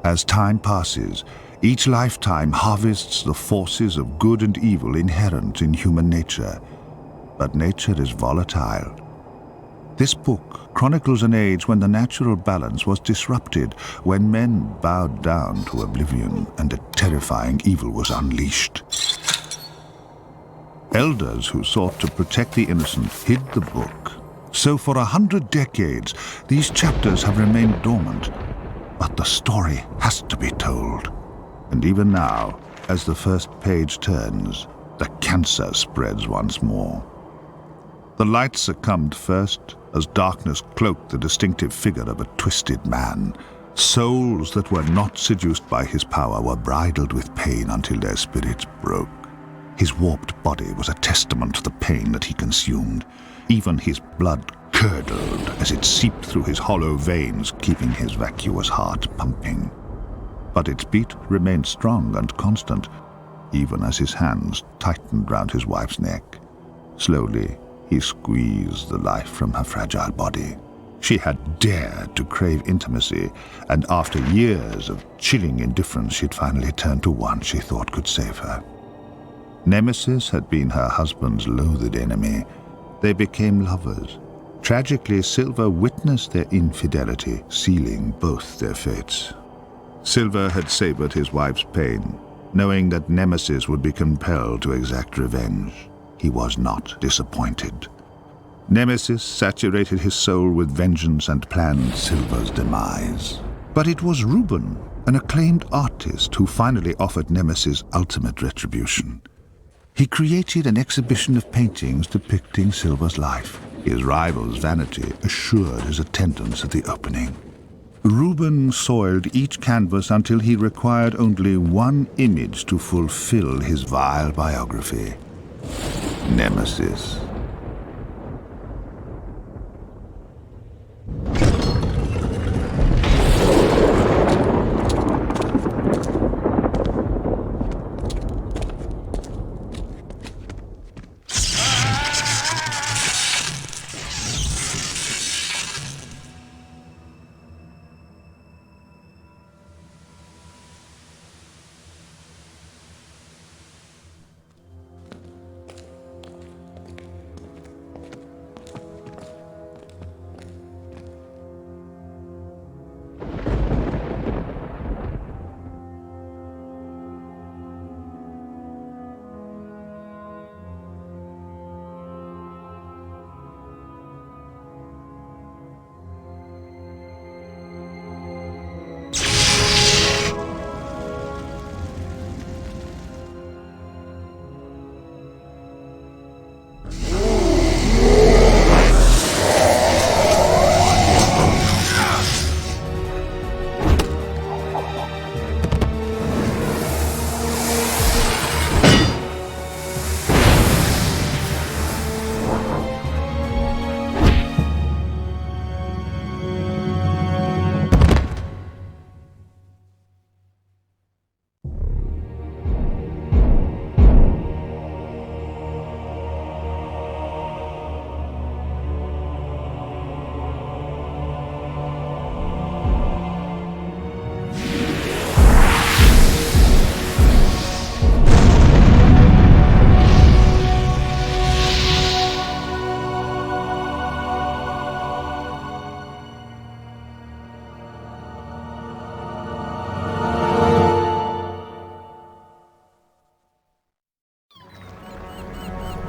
As time passes, each lifetime harvests the forces of good and evil inherent in human nature. But nature is volatile. This book chronicles an age when the natural balance was disrupted, when men bowed down to oblivion and a terrifying evil was unleashed. Elders who sought to protect the innocent hid the book. So for 100 decades, these chapters have remained dormant. But the story has to be told. And even now, as the first page turns, the cancer spreads once more. The light succumbed first, as darkness cloaked the distinctive figure of a twisted man. Souls that were not seduced by his power were bridled with pain until their spirits broke. His warped body was a testament to the pain that he consumed. Even his blood curdled as it seeped through his hollow veins, keeping his vacuous heart pumping. But its beat remained strong and constant, even as his hands tightened round his wife's neck. Slowly, he squeezed the life from her fragile body. She had dared to crave intimacy, and after years of chilling indifference, she'd finally turned to one she thought could save her. Nemesis had been her husband's loathed enemy. They became lovers. Tragically, Silver witnessed their infidelity, sealing both their fates. Silver had savored his wife's pain, knowing that Nemesis would be compelled to exact revenge. He was not disappointed. Nemesis saturated his soul with vengeance and planned Silver's demise. But it was Reuben, an acclaimed artist, who finally offered Nemesis ultimate retribution. He created an exhibition of paintings depicting Silver's life. His rival's vanity assured his attendance at the opening. Reuben soiled each canvas until he required only one image to fulfill his vile biography: Nemesis.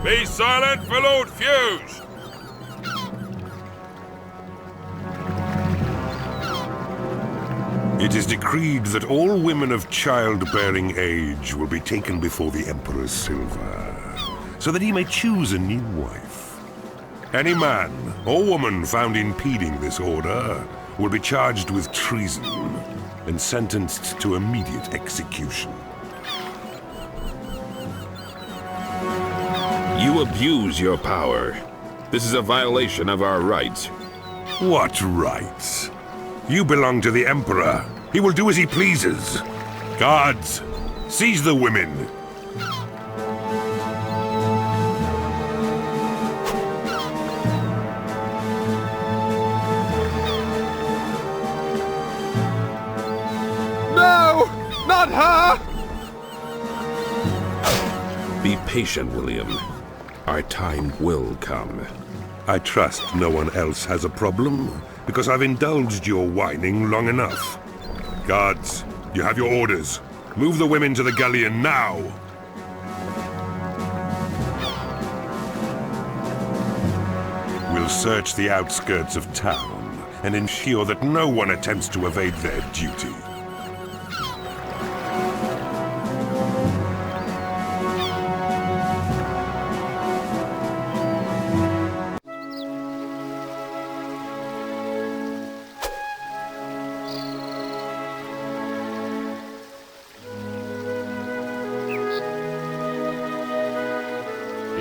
Be silent for Lord Fuse! It is decreed that all women of childbearing age will be taken before the Emperor's Silver, so that he may choose a new wife. Any man or woman found impeding this order will be charged with treason and sentenced to immediate execution. You abuse your power. This is a violation of our rights. What rights? You belong to the Emperor. He will do as he pleases. Guards, seize the women. Not her! Be patient, William. Our time will come. I trust no one else has a problem, because I've indulged your whining long enough. Guards, you have your orders. Move the women to the galleon now! We'll search the outskirts of town and ensure that no one attempts to evade their duty.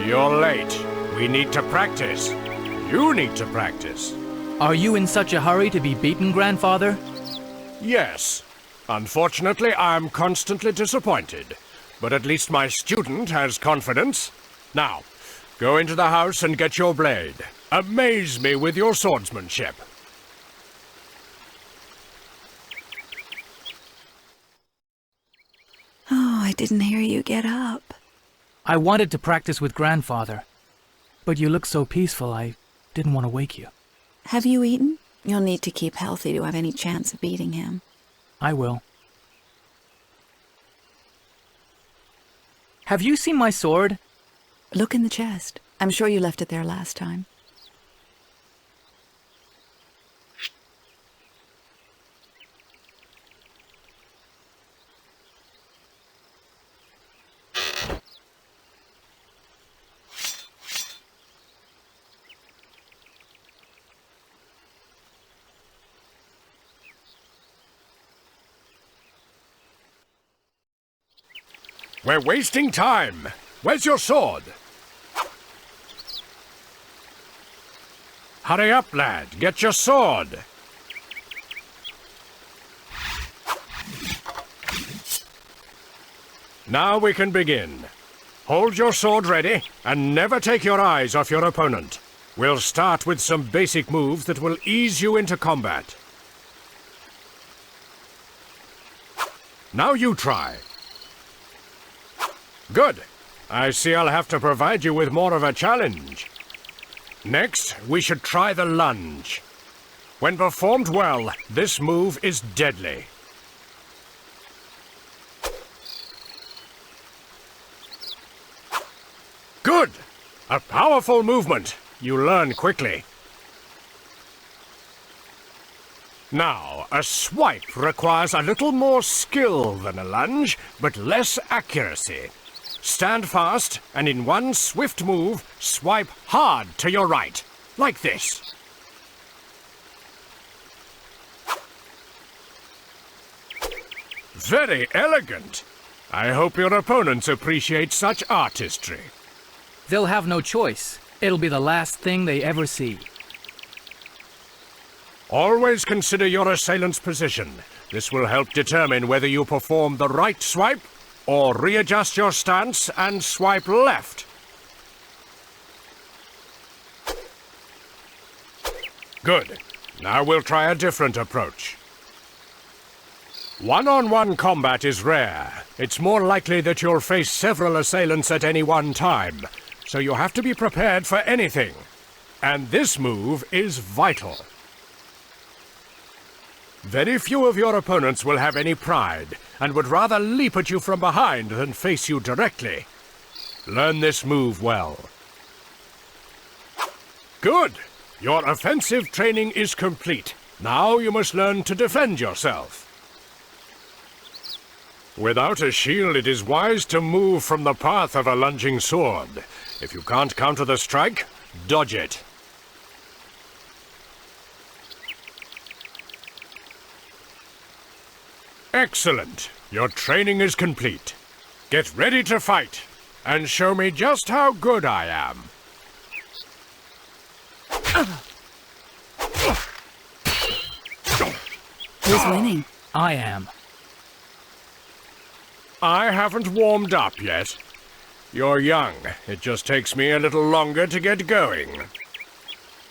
You're late. We need to practice. You need to practice. Are you in such a hurry to be beaten, Grandfather? Yes. Unfortunately, I'm constantly disappointed. But at least my student has confidence. Now, go into the house and get your blade. Amaze me with your swordsmanship. Oh, I didn't hear you get up. I wanted to practice with Grandfather, but you look so peaceful I didn't want to wake you. Have you eaten? You'll need to keep healthy to have any chance of beating him. I will. Have you seen my sword? Look in the chest. I'm sure you left it there last time. We're wasting time. Where's your sword? Hurry up, lad. Get your sword. Now we can begin. Hold your sword ready and never take your eyes off your opponent. We'll start with some basic moves that will ease you into combat. Now you try. Good. I see I'll have to provide you with more of a challenge. Next, we should try the lunge. When performed well, this move is deadly. Good! A powerful movement. You learn quickly. Now, a swipe requires a little more skill than a lunge, but less accuracy. Stand fast, and in one swift move, swipe hard to your right, like this. Very elegant. I hope your opponents appreciate such artistry. They'll have no choice. It'll be the last thing they ever see. Always consider your assailant's position. This will help determine whether you perform the right swipe or readjust your stance and swipe left. Good. Now we'll try a different approach. One-on-one combat is rare. It's more likely that you'll face several assailants at any one time, so you have to be prepared for anything. And this move is vital. Very few of your opponents will have any pride, and would rather leap at you from behind than face you directly. Learn this move well. Good! Your offensive training is complete. Now you must learn to defend yourself. Without a shield, it is wise to move from the path of a lunging sword. If you can't counter the strike, dodge it. Excellent. Your training is complete. Get ready to fight, and show me just how good I am. Who's winning? I am. I haven't warmed up yet. You're young. It just takes me a little longer to get going.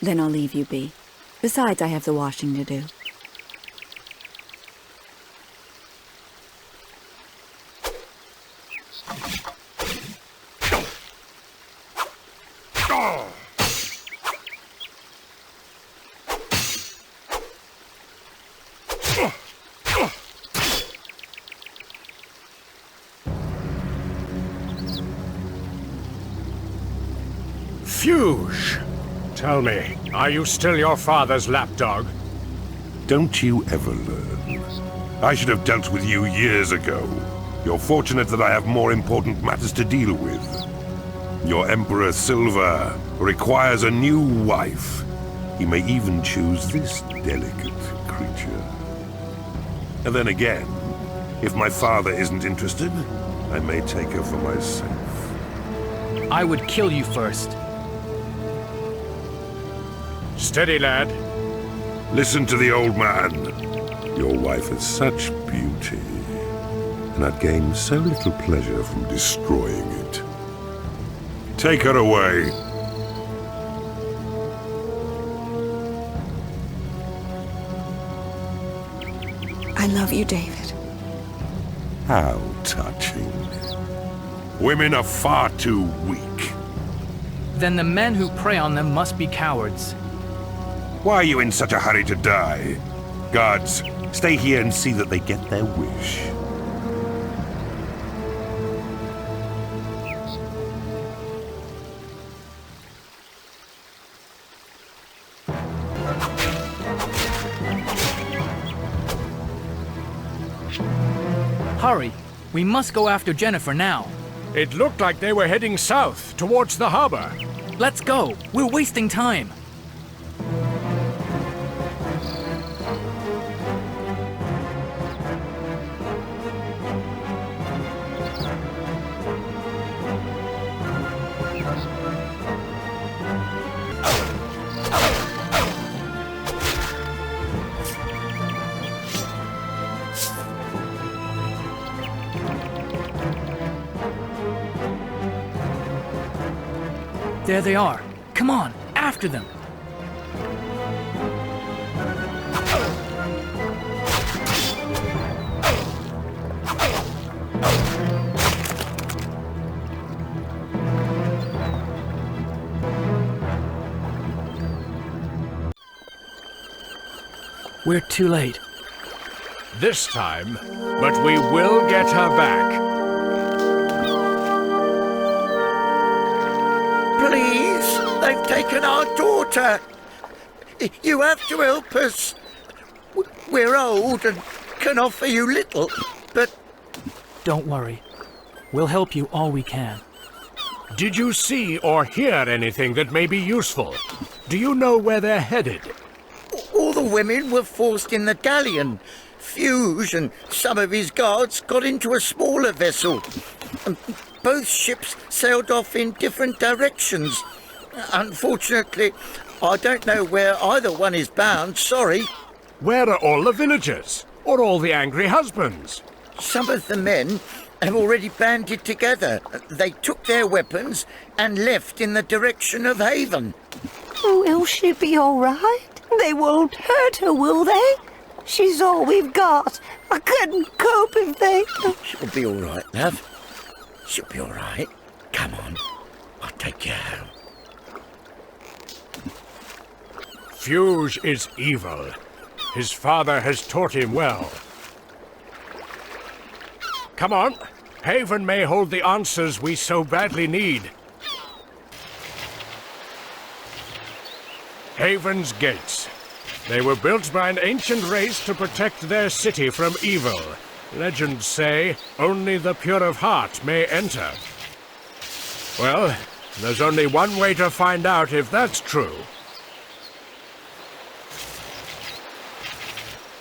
Then I'll leave you be. Besides, I have the washing to do. Fuge! Tell me, are you still your father's lapdog? Don't you ever learn. I should have dealt with you years ago. You're fortunate that I have more important matters to deal with. Your Emperor Silva requires a new wife. He may even choose this delicate creature. And then again, if my father isn't interested, I may take her for myself. I would kill you first. Steady, lad. Listen to the old man. Your wife has such beauty, and I'd gain so little pleasure from destroying it. Take her away. I love you, David. How touching. Women are far too weak. Then the men who prey on them must be cowards. Why are you in such a hurry to die? Guards, stay here and see that they get their wish. Hurry! We must go after Jennifer now. It looked like they were heading south, towards the harbor. Let's go! We're wasting time! There they are. Come on, after them. We're too late. This time, but we will get her back. Please, they've taken our daughter. You have to help us. We're old and can offer you little, but... Don't worry. We'll help you all we can. Did you see or hear anything that may be useful? Do you know where they're headed? All the women were forced in the galleon. Fuge and some of his guards got into a smaller vessel. Both ships sailed off in different directions. Unfortunately, I don't know where either one is bound, sorry. Where are all the villagers? Or all the angry husbands? Some of the men have already banded together. They took their weapons and left in the direction of Haven. Will she be all right? They won't hurt her, will they? She's all we've got. I couldn't cope if they... She'll be all right, love. She'll be all right. Come on, I'll take you home. Fuge is evil. His father has taught him well. Come on. Haven may hold the answers we so badly need. Haven's gates. They were built by an ancient race to protect their city from evil. Legends say only the pure of heart may enter. Well, there's only one way to find out if that's true.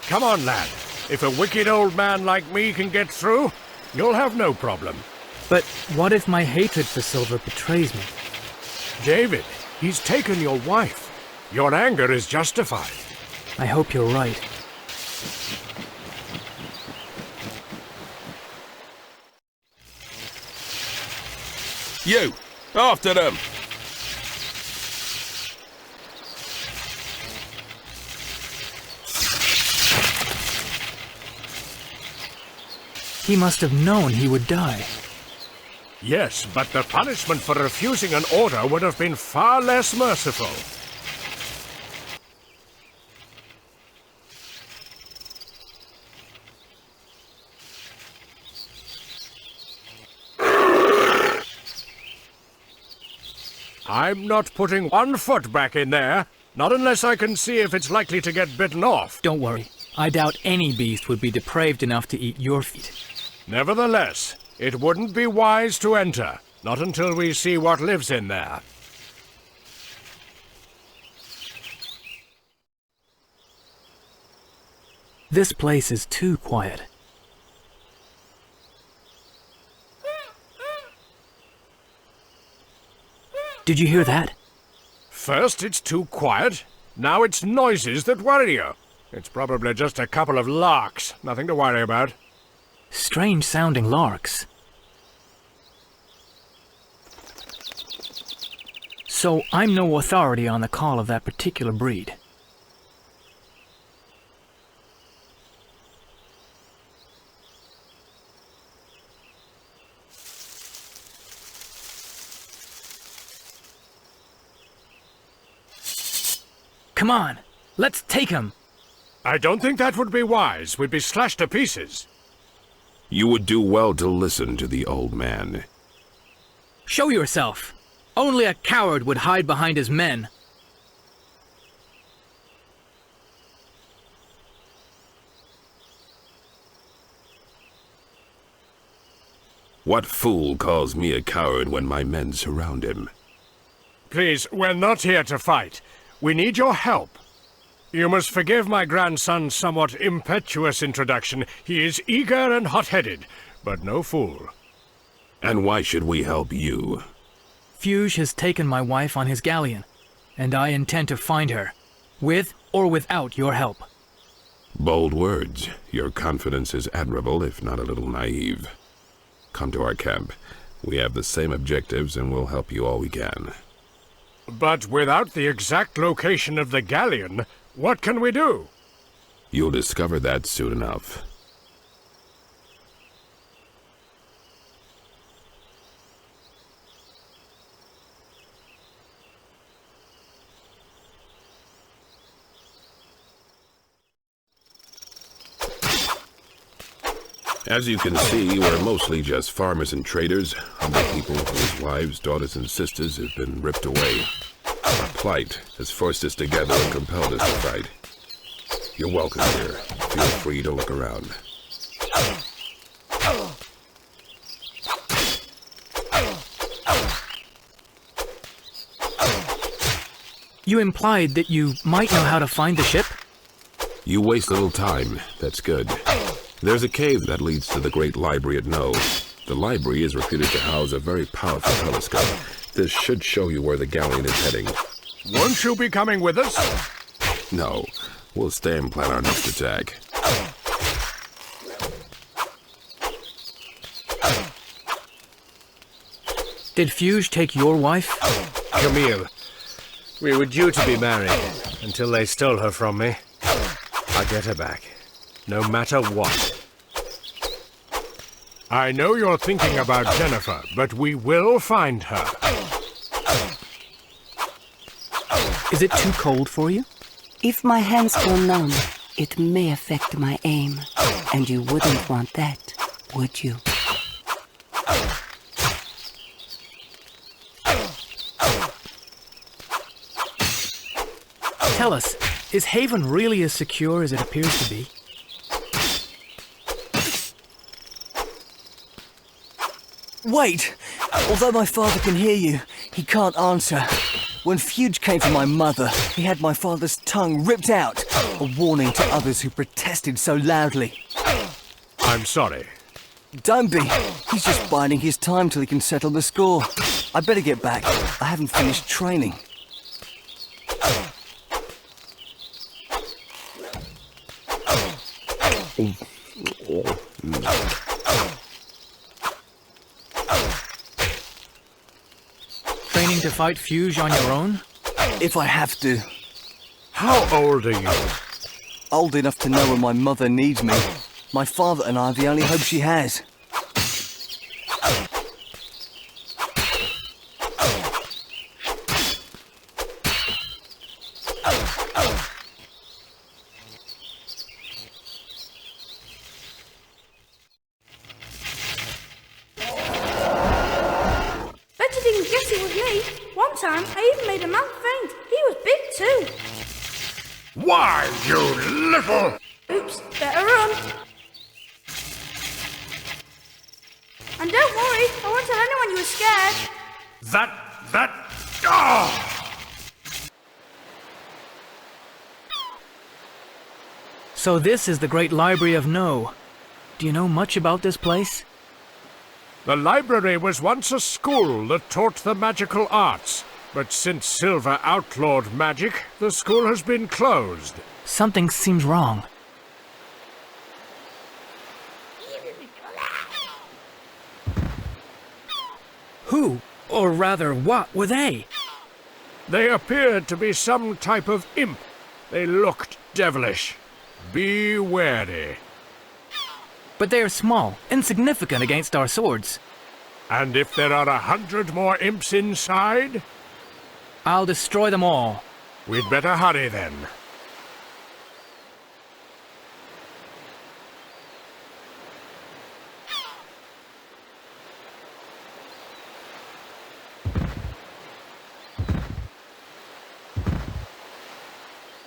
Come on, lad. If a wicked old man like me can get through, you'll have no problem. But what if my hatred for Silver betrays me? David, he's taken your wife. Your anger is justified. I hope you're right. You! After them! He must have known he would die. Yes, but the punishment for refusing an order would have been far less merciful. I'm not putting one foot back in there, not unless I can see if it's likely to get bitten off. Don't worry. I doubt any beast would be depraved enough to eat your feet. Nevertheless, it wouldn't be wise to enter, not until we see what lives in there. This place is too quiet. Did you hear that? First it's too quiet, now it's noises that worry you. It's probably just a couple of larks, nothing to worry about. Strange sounding larks. So I'm no authority on the call of that particular breed. Come on, let's take him. I don't think that would be wise. We'd be slashed to pieces. You would do well to listen to the old man. Show yourself. Only a coward would hide behind his men. What fool calls me a coward when my men surround him? Please, we're not here to fight. We need your help. You must forgive my grandson's somewhat impetuous introduction. He is eager and hot-headed, but no fool. And why should we help you? Fuge has taken my wife on his galleon, and I intend to find her, with or without your help. Bold words. Your confidence is admirable, if not a little naive. Come to our camp. We have the same objectives, and we'll help you all we can. But without the exact location of the galleon, what can we do? You'll discover that soon enough. As you can see, we're mostly just farmers and traders, humble people whose wives, daughters, and sisters have been ripped away. Our plight has forced us together and compelled us to fight. You're welcome here. Feel free to look around. You implied that you might know how to find the ship? You waste little time. That's good. There's a cave that leads to the great library at No. The library is reputed to house a very powerful telescope. This should show you where the galleon is heading. Won't you be coming with us? No, we'll stay and plan our next attack. Did Fuge take your wife? Camille, we were due to be married until they stole her from me. I'll get her back, no matter what. I know you're thinking about Jennifer, but we will find her. Is it too cold for you? If my hands go numb, it may affect my aim. And you wouldn't want that, would you? Tell us, is Haven really as secure as it appears to be? Wait! Although my father can hear you, he can't answer. When Fuge came for my mother, he had my father's tongue ripped out, a warning to others who protested so loudly. I'm sorry. Don't be. He's just biding his time till he can settle the score. I better get back. I haven't finished training. Training to fight Fuge on your own? If I have to. How old are you? Old enough to know when my mother needs me. My father and I are the only hope she has. it was me. One time, I even made a man faint. He was big too. Why, you little... Oops, better run. And don't worry, I won't tell anyone you were scared. So this is the Great Library of No. Do you know much about this place? The library was once a school that taught the magical arts. But since Silver outlawed magic, the school has been closed. Something seems wrong. Who, or rather what, were they? They appeared to be some type of imp. They looked devilish. Be wary. But they are small, insignificant against our swords. And if there are 100 more imps inside? I'll destroy them all. We'd better hurry then.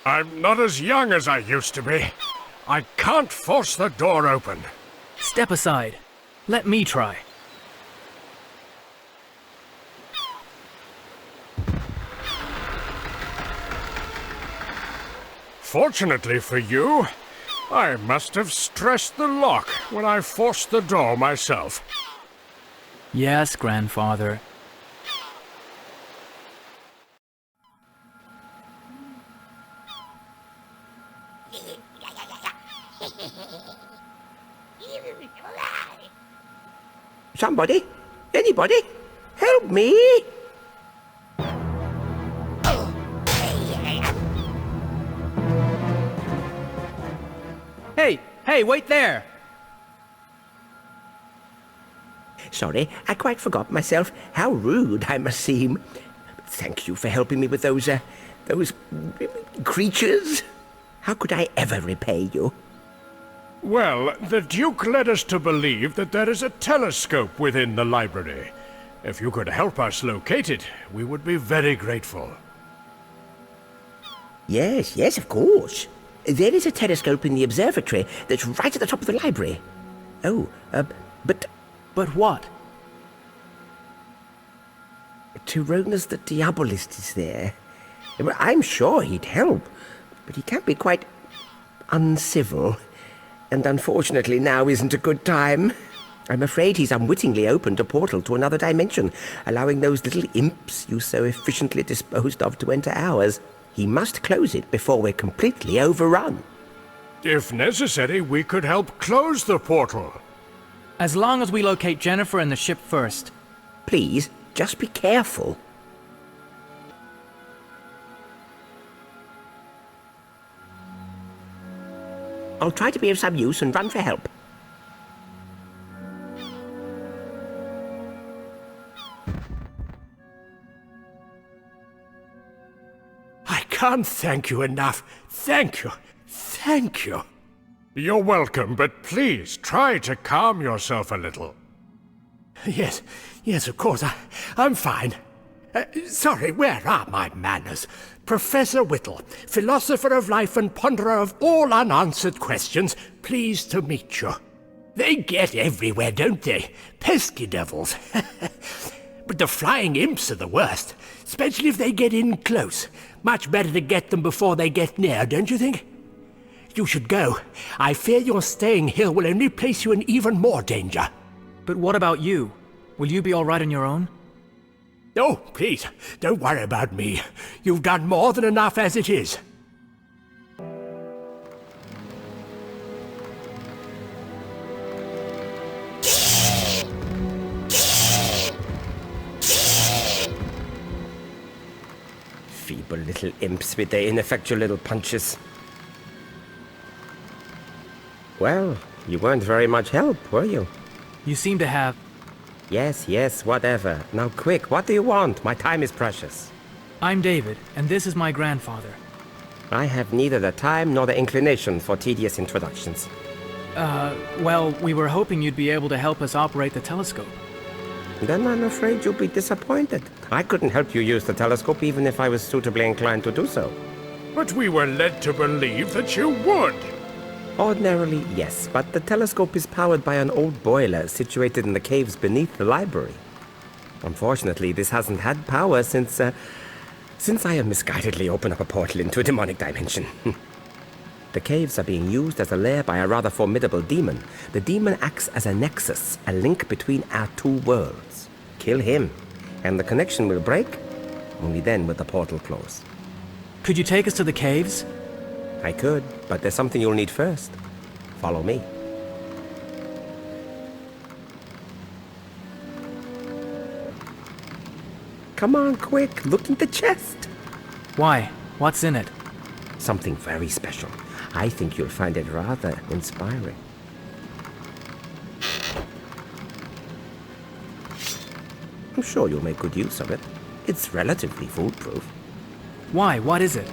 I'm not as young as I used to be. I can't force the door open. Step aside. Let me try. Fortunately for you, I must have stressed the lock when I forced the door myself. Yes, grandfather. Somebody? Anybody? Help me! Hey, wait there! Sorry, I quite forgot myself. How rude I must seem. Thank you for helping me with those creatures. How could I ever repay you? Well, the Duke led us to believe that there is a telescope within the library. If you could help us locate it, we would be very grateful. Yes, of course. There is a telescope in the observatory that's right at the top of the library. Oh, but... But what? Tyronas the Diabolist is there. I'm sure he'd help, but he can be quite uncivil. And unfortunately now isn't a good time. I'm afraid he's unwittingly opened a portal to another dimension, allowing those little imps you so efficiently disposed of to enter ours. He must close it before we're completely overrun. If necessary, we could help close the portal. As long as we locate Jennifer and the ship first. Please, just be careful. I'll try to be of some use and run for help. I can't thank you enough. Thank you. Thank you. You're welcome, but please try to calm yourself a little. Yes, of course. I'm fine. Sorry, where are my manners? Professor Whittle, philosopher of life and ponderer of all unanswered questions, pleased to meet you. They get everywhere, don't they? Pesky devils. But the flying imps are the worst, especially if they get in close. Much better to get them before they get near, don't you think? You should go. I fear your staying here will only place you in even more danger. But what about you? Will you be all right on your own? Oh, please, don't worry about me. You've done more than enough as it is. Feeble little imps with their ineffectual little punches. Well, you weren't very much help, were you? You seem to have... Yes, whatever. Now quick, what do you want? My time is precious. I'm David, and this is my grandfather. I have neither the time nor the inclination for tedious introductions. Well, we were hoping you'd be able to help us operate the telescope. Then I'm afraid you'll be disappointed. I couldn't help you use the telescope even if I was suitably inclined to do so. But we were led to believe that you would. Ordinarily, yes, but the telescope is powered by an old boiler situated in the caves beneath the library. Unfortunately, this hasn't had power since I have misguidedly opened up a portal into a demonic dimension. The caves are being used as a lair by a rather formidable demon. The demon acts as a nexus, a link between our two worlds. Kill him, and the connection will break. Only then will the portal close. Could you take us to the caves? I could, but there's something you'll need first. Follow me. Come on, quick, look in the chest. Why? What's in it? Something very special. I think you'll find it rather inspiring. I'm sure you'll make good use of it. It's relatively foolproof. Why? What is it?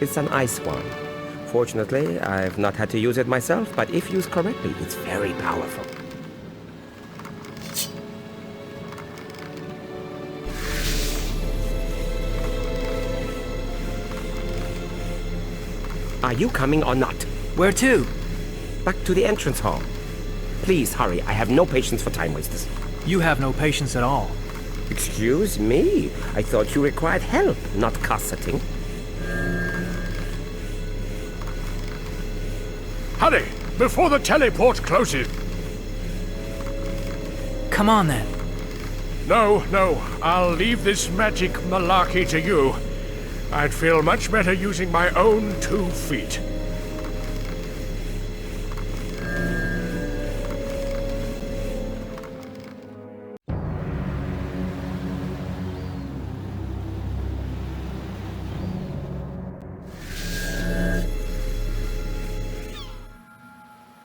It's an ice wand. Fortunately, I've not had to use it myself, but if used correctly, it's very powerful. Are you coming or not? Where to? Back to the entrance hall. Please hurry, I have no patience for time wasters. You have no patience at all. Excuse me, I thought you required help, not cosseting. Hurry, before the teleport closes. Come on then. No, I'll leave this magic malarkey to you. I'd feel much better using my own 2 feet.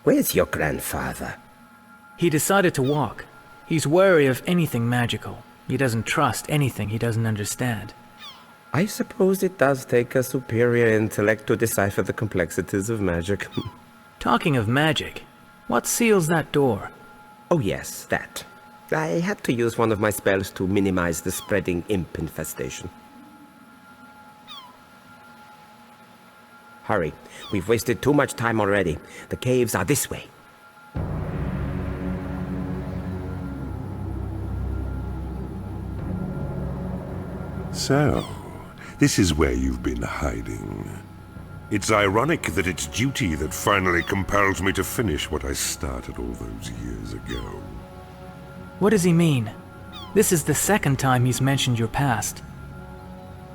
Where's your grandfather? He decided to walk. He's wary of anything magical. He doesn't trust anything he doesn't understand. I suppose it does take a superior intellect to decipher the complexities of magic. Talking of magic, what seals that door? Oh yes, that. I had to use one of my spells to minimize the spreading imp infestation. Hurry, we've wasted too much time already. The caves are this way. So, this is where you've been hiding. It's ironic that it's duty that finally compels me to finish what I started all those years ago. What does he mean? This is the second time he's mentioned your past.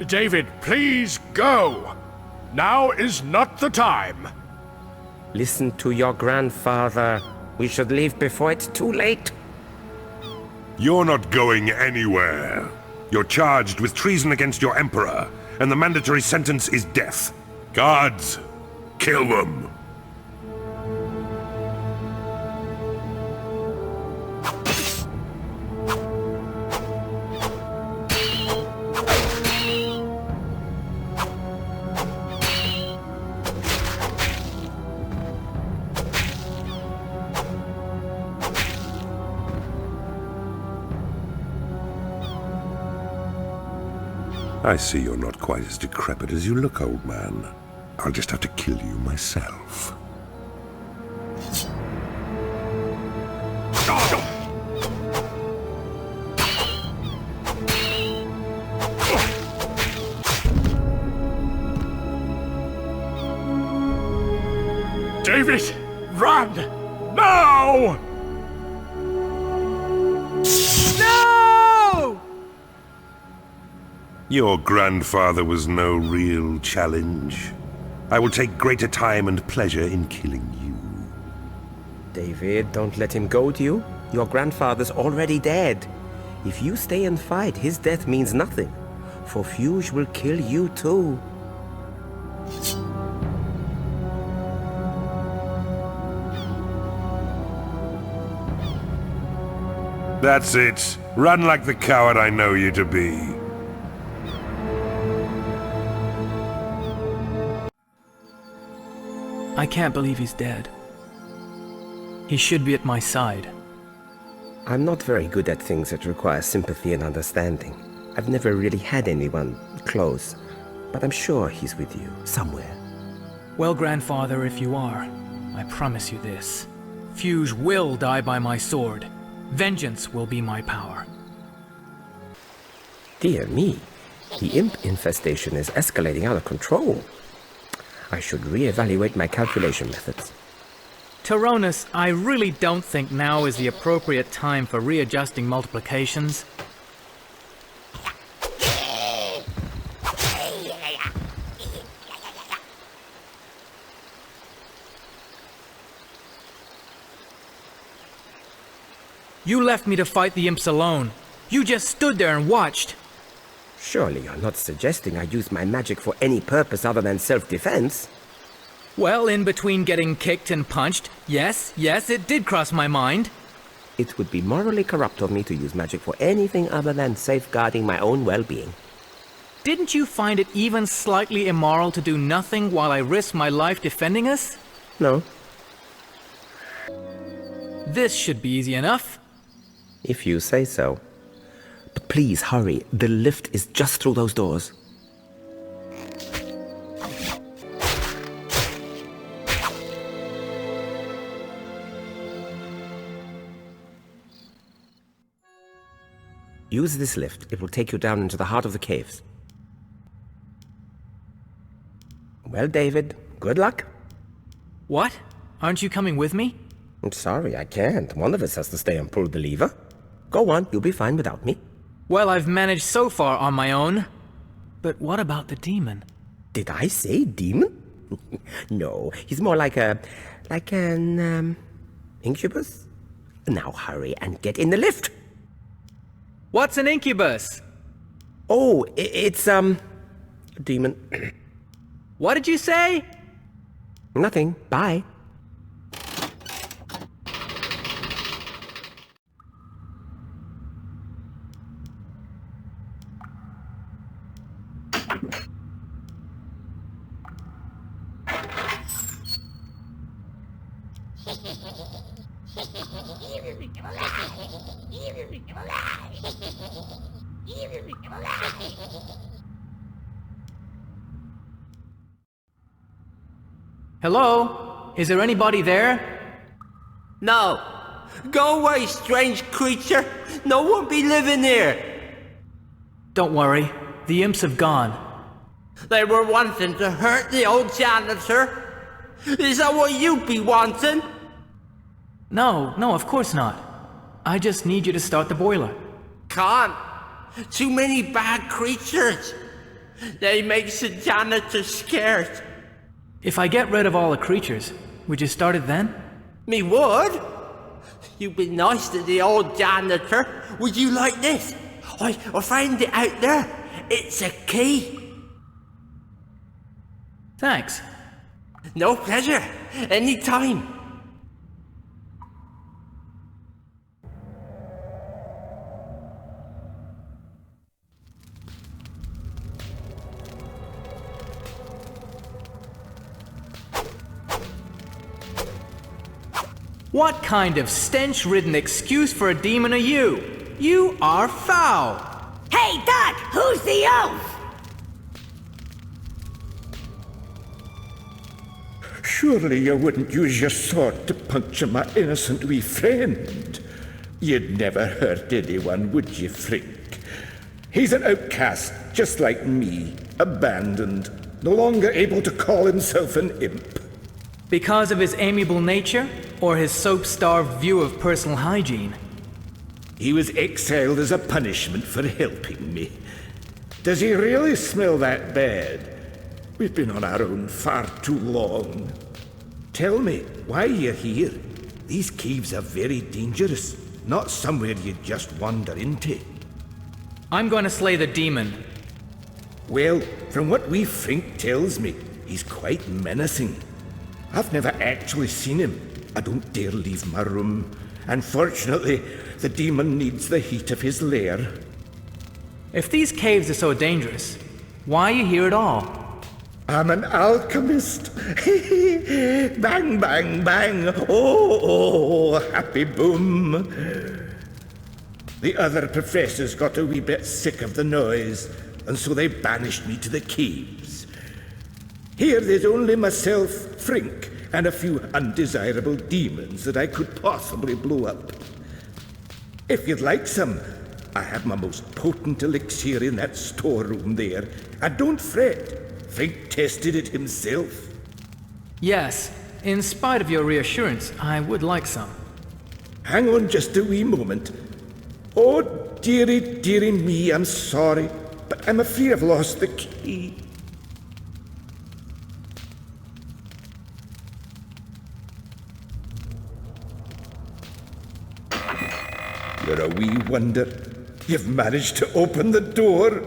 David, please go! Now is not the time. Listen to your grandfather. We should leave before it's too late. You're not going anywhere. You're charged with treason against your emperor, and the mandatory sentence is death. Guards, kill them. I see you're not quite as decrepit as you look, old man. I'll just have to kill you myself. David, run! Now! No! Your grandfather was no real challenge. I will take greater time and pleasure in killing you. David, don't let him goad you. Your grandfather's already dead. If you stay and fight, his death means nothing. For Fuge will kill you too. That's it. Run like the coward I know you to be. I can't believe he's dead. He should be at my side. I'm not very good at things that require sympathy and understanding. I've never really had anyone close, but I'm sure he's with you, somewhere. Well, grandfather, if you are, I promise you this. Fuge will die by my sword. Vengeance will be my power. Dear me, the imp infestation is escalating out of control. I should reevaluate my calculation methods. Tyrannus, I really don't think now is the appropriate time for readjusting multiplications. You left me to fight the imps alone. You just stood there and watched. Surely you're not suggesting I use my magic for any purpose other than self-defense? Well, in between getting kicked and punched, yes, it did cross my mind. It would be morally corrupt of me to use magic for anything other than safeguarding my own well-being. Didn't you find it even slightly immoral to do nothing while I risked my life defending us? No. This should be easy enough. If you say so. But please hurry, the lift is just through those doors. Use this lift. It will take you down into the heart of the caves. Well, David, good luck. What? Aren't you coming with me? I'm sorry, I can't. One of us has to stay and pull the lever. Go on, you'll be fine without me. Well, I've managed so far on my own. But what about the demon? Did I say demon? No, he's more like an incubus. Now hurry and get in the lift. What's an incubus? Oh, it's a demon. What did you say? Nothing. Bye. Hello? Is there anybody there? No. Go away, strange creature. No one be living here. Don't worry. The imps have gone. They were wanting to hurt the old janitor. Is that what you be wanting? No, of course not. I just need you to start the boiler. Can't. Too many bad creatures. They makes the janitor scared. If I get rid of all the creatures, would you start it then? Me would? You be nice to the old janitor. Would you like this? I find it out there. It's a key. Thanks. No pleasure. Anytime. What kind of stench-ridden excuse for a demon are you? You are foul! Hey, Doc! Who's the elf? Surely you wouldn't use your sword to puncture my innocent wee friend. You'd never hurt anyone, would you, Frink? He's an outcast, just like me, abandoned, no longer able to call himself an imp. Because of his amiable nature, or his soap-starved view of personal hygiene? He was exiled as a punishment for helping me. Does he really smell that bad? We've been on our own far too long. Tell me, why you're here? These caves are very dangerous, not somewhere you'd just wander into. I'm going to slay the demon. Well, from what wee Frink tells me, he's quite menacing. I've never actually seen him. I don't dare leave my room. Unfortunately, the demon needs the heat of his lair. If these caves are so dangerous, why are you here at all? I'm an alchemist. Bang, bang, bang. Oh, happy boom. The other professors got a wee bit sick of the noise, and so they banished me to the caves. Here there's only myself, Frink, and a few undesirable demons that I could possibly blow up. If you'd like some, I have my most potent elixir in that storeroom there. And don't fret, Frink tested it himself. Yes, in spite of your reassurance, I would like some. Hang on just a wee moment. Oh, dearie, dearie me, I'm sorry, but I'm afraid I've lost the key. You're a wee wonder. You've managed to open the door.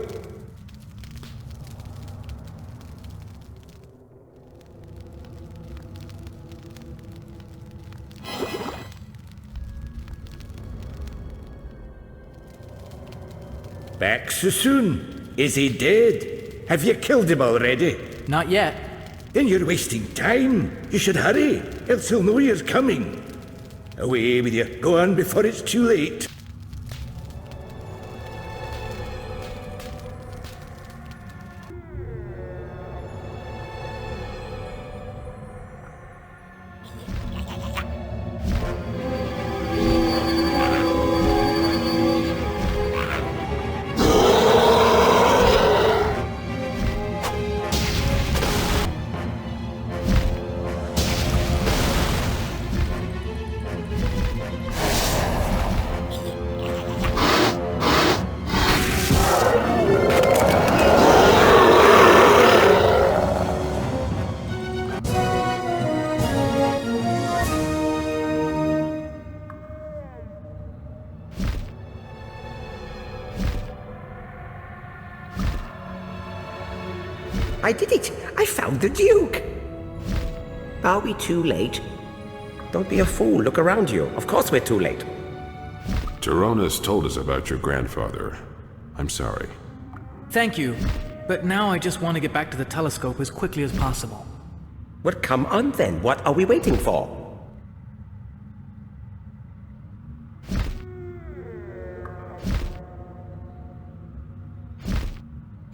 Back so soon? Is he dead? Have you killed him already? Not yet. Then you're wasting time. You should hurry, else he'll know you're coming. Away with you. Go on before it's too late. I did it! I found the Duke! Are we too late? Don't be a fool. Look around you. Of course we're too late. Tyronis told us about your grandfather. I'm sorry. Thank you, but now I just want to get back to the telescope as quickly as possible. Well, come on then. What are we waiting for?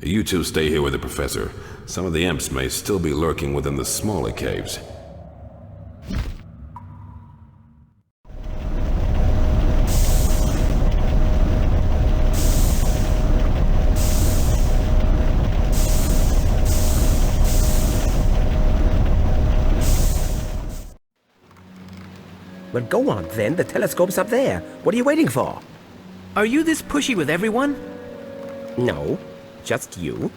You two stay here with the professor. Some of the imps may still be lurking within the smaller caves. Well, go on then. The telescope's up there. What are you waiting for? Are you this pushy with everyone? No, just you.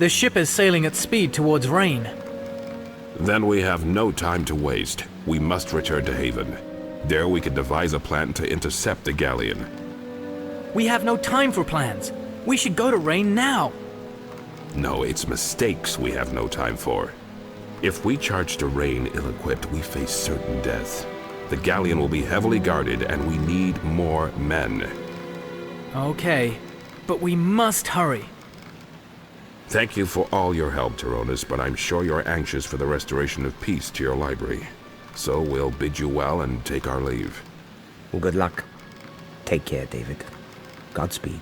The ship is sailing at speed towards Rain. Then we have no time to waste. We must return to Haven. There we can devise a plan to intercept the galleon. We have no time for plans. We should go to Rain now. No, it's mistakes we have no time for. If we charge to Rain ill-equipped, we face certain death. The galleon will be heavily guarded, and we need more men. Okay, but we must hurry. Thank you for all your help, Tyronis, but I'm sure you're anxious for the restoration of peace to your library. So we'll bid you well and take our leave. Good luck. Take care, David. Godspeed.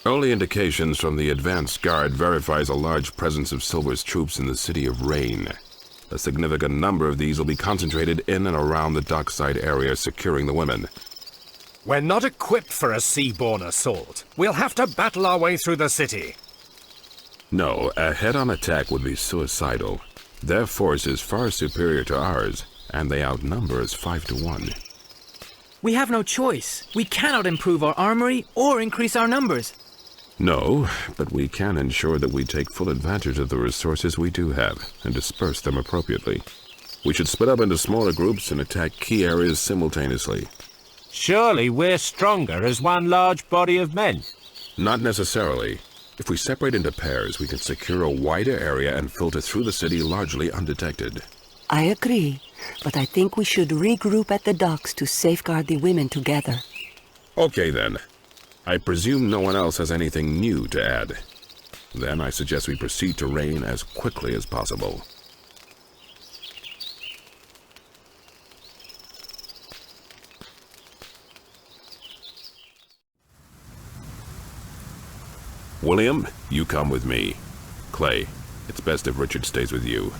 Early indications from the advance guard verifies a large presence of Silver's troops in the city of Rain. A significant number of these will be concentrated in and around the dockside area, securing the women. We're not equipped for a seaborne assault. We'll have to battle our way through the city. No, a head-on attack would be suicidal. Their force is far superior to ours, and they outnumber us 5 to 1. We have no choice. We cannot improve our armory or increase our numbers. No, but we can ensure that we take full advantage of the resources we do have and disperse them appropriately. We should split up into smaller groups and attack key areas simultaneously. Surely we're stronger as one large body of men. Not necessarily. If we separate into pairs, we can secure a wider area and filter through the city largely undetected. I agree, but I think we should regroup at the docks to safeguard the women together. Okay then. I presume no one else has anything new to add. Then I suggest we proceed to Rain as quickly as possible. William, you come with me. Clay, it's best if Richard stays with you.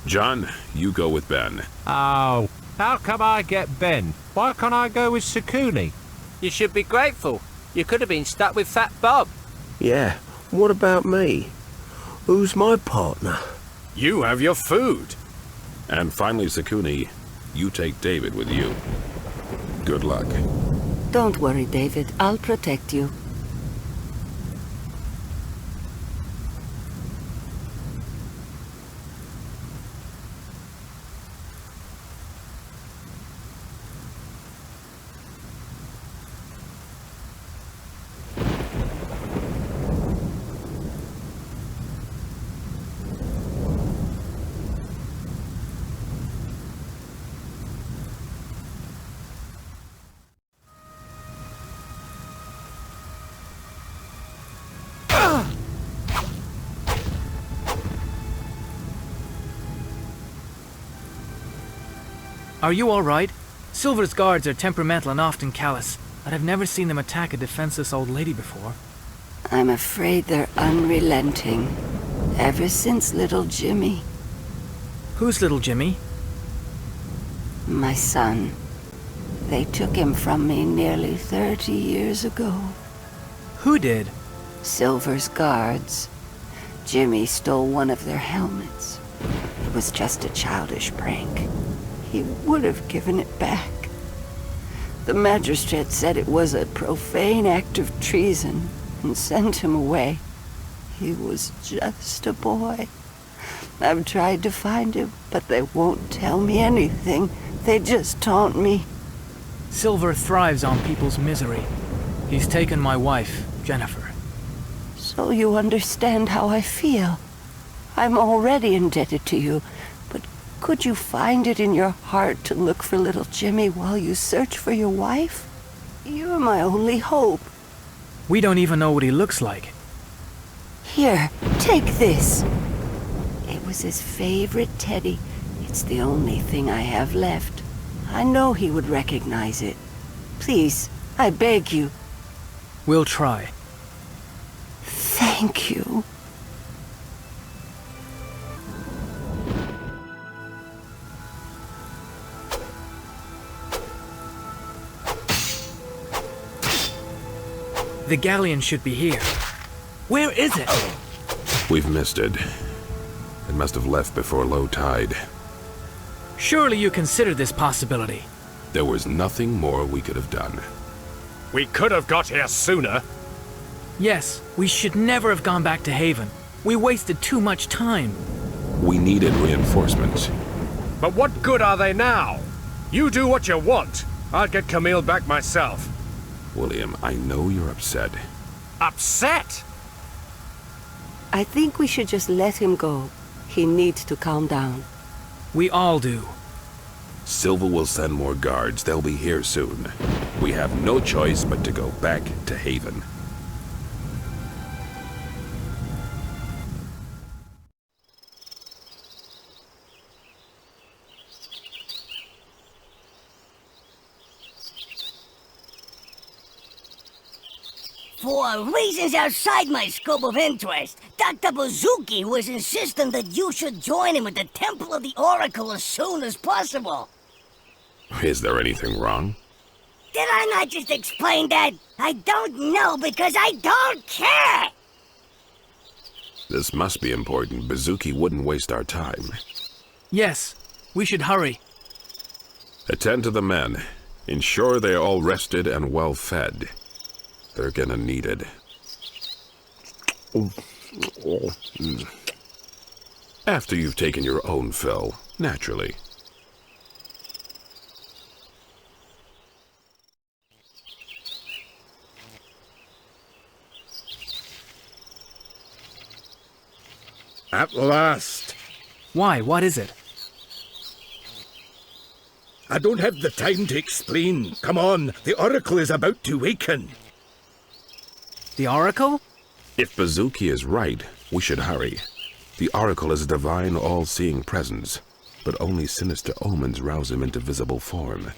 John, you go with Ben. Oh, how come I get Ben? Why can't I go with Sakuni? You should be grateful. You could have been stuck with Fat Bob. Yeah, what about me? Who's my partner? You have your food. And finally, Sakuni, you take David with you. Good luck. Don't worry, David. I'll protect you. Are you all right? Silver's guards are temperamental and often callous, but I've never seen them attack a defenseless old lady before. I'm afraid they're unrelenting. Ever since little Jimmy. Who's little Jimmy? My son. They took him from me nearly 30 years ago. Who did? Silver's guards. Jimmy stole one of their helmets. It was just a childish prank. He would have given it back. The magistrate said it was a profane act of treason and sent him away. He was just a boy. I've tried to find him, but they won't tell me anything. They just taunt me. Silver thrives on people's misery. He's taken my wife, Jennifer. So you understand how I feel. I'm already indebted to you, but could you find it in your heart to look for little Jimmy while you search for your wife? You're my only hope. We don't even know what he looks like. Here, take this. It was his favorite teddy. It's the only thing I have left. I know he would recognize it. Please, I beg you. We'll try. Thank you. The galleon should be here. Where is it? We've missed it. It must have left before low tide. Surely you considered this possibility. There was nothing more we could have done. We could have got here sooner. Yes, we should never have gone back to Haven. We wasted too much time. We needed reinforcements. But what good are they now? You do what you want. I'll get Camille back myself. William, I know you're upset. Upset? I think we should just let him go. He needs to calm down. We all do. Silva will send more guards. They'll be here soon. We have no choice but to go back to Haven. For reasons outside my scope of interest, Dr. Bazuki was insisting that you should join him at the Temple of the Oracle as soon as possible. Is there anything wrong? Did I not just explain that? I don't know because I don't care! This must be important. Bazuki wouldn't waste our time. Yes, we should hurry. Attend to the men. Ensure they're all rested and well fed. They're gonna need it. After you've taken your own fill, naturally. At last. Why? What is it? I don't have the time to explain. Come on, the Oracle is about to waken. The Oracle? If Bazuki is right, we should hurry. The Oracle is a divine, all-seeing presence, but only sinister omens rouse him into visible form.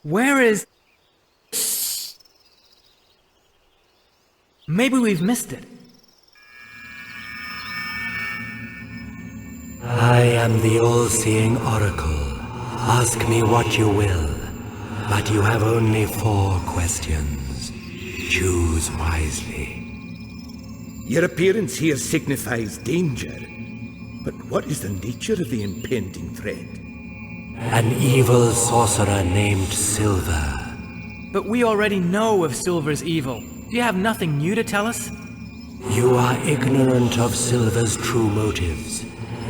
Where is... Maybe we've missed it. I am the all-seeing Oracle. Ask me what you will, but you have only 4 questions. Choose wisely. Your appearance here signifies danger. But what is the nature of the impending threat? An evil sorcerer named Silver. But we already know of Silver's evil. Do you have nothing new to tell us? You are ignorant of Silver's true motives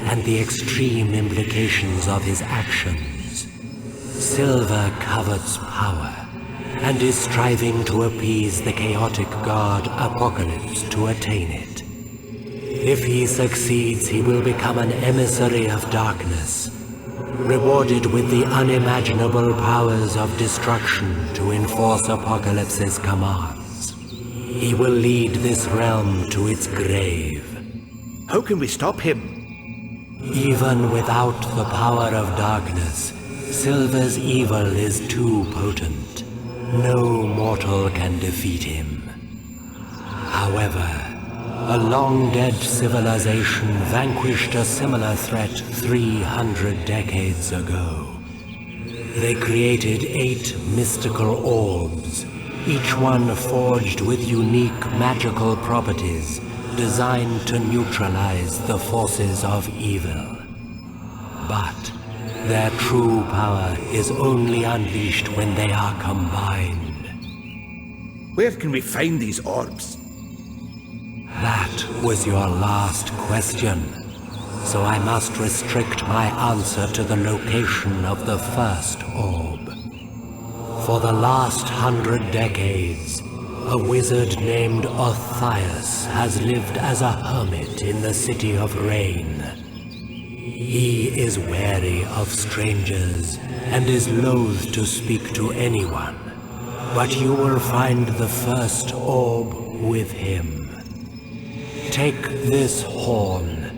and the extreme implications of his actions. Silver covets power and is striving to appease the chaotic god Apocalypse to attain it. If he succeeds, he will become an emissary of darkness, rewarded with the unimaginable powers of destruction to enforce Apocalypse's commands. He will lead this realm to its grave. How can we stop him? Even without the power of darkness, Silver's evil is too potent. No mortal can defeat him. However, a long-dead civilization vanquished a similar threat 300 decades ago. They created 8 mystical orbs, each one forged with unique magical properties designed to neutralize the forces of evil. But their true power is only unleashed when they are combined. Where can we find these orbs? That was your last question, so I must restrict my answer to the location of the first orb. For the last 100 decades, a wizard named Orthias has lived as a hermit in the City of Rain. He is wary of strangers and is loath to speak to anyone, but you will find the first orb with him. Take this horn.